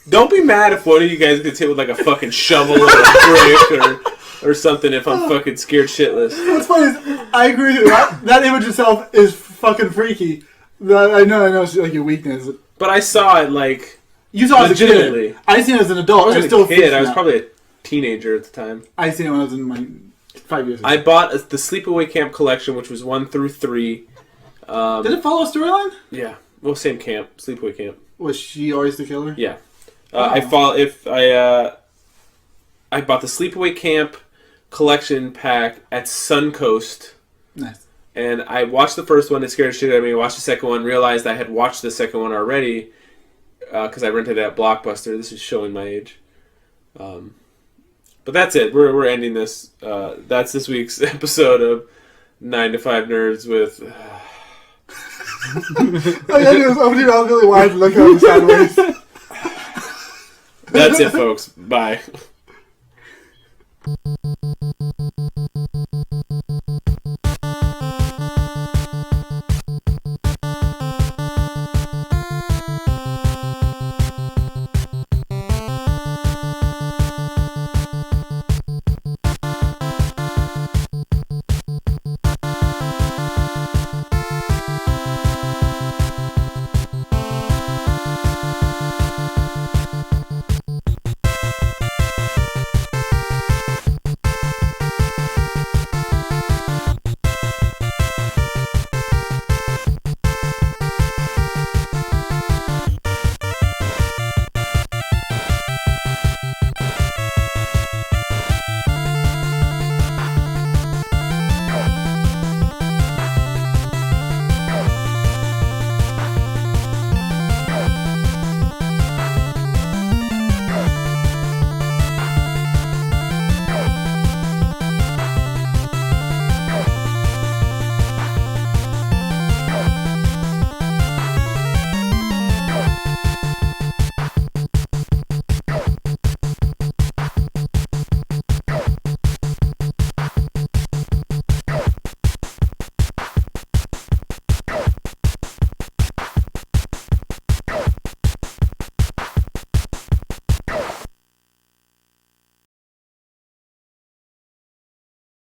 Don't be mad if one of you guys gets hit with like a fucking shovel or a brick or something if I'm fucking scared shitless. What's funny is, I agree with you. That image itself is fucking freaky. I know it's like your weakness. But I saw it like... You saw it as a kid. I seen it as an adult. I was a kid. I was probably a teenager at the time. I seen it when I was in my 5 years ago. I bought the Sleepaway Camp collection, which was 1 through 3. Did it follow a storyline? Yeah. Well, same camp. Sleepaway Camp. Was she always the killer? Yeah. Wow. I bought the Sleepaway Camp collection pack at Suncoast. Nice. And I watched the first one. It scared the shit out of me. I watched the second one. Realized I had watched the second one already because I rented it at Blockbuster. This is showing my age. But that's it. We're ending this. That's this week's episode of 9 to 5 Nerds with... All you had to do was open your mouth really wide and look at me sideways. That's it, folks. Bye.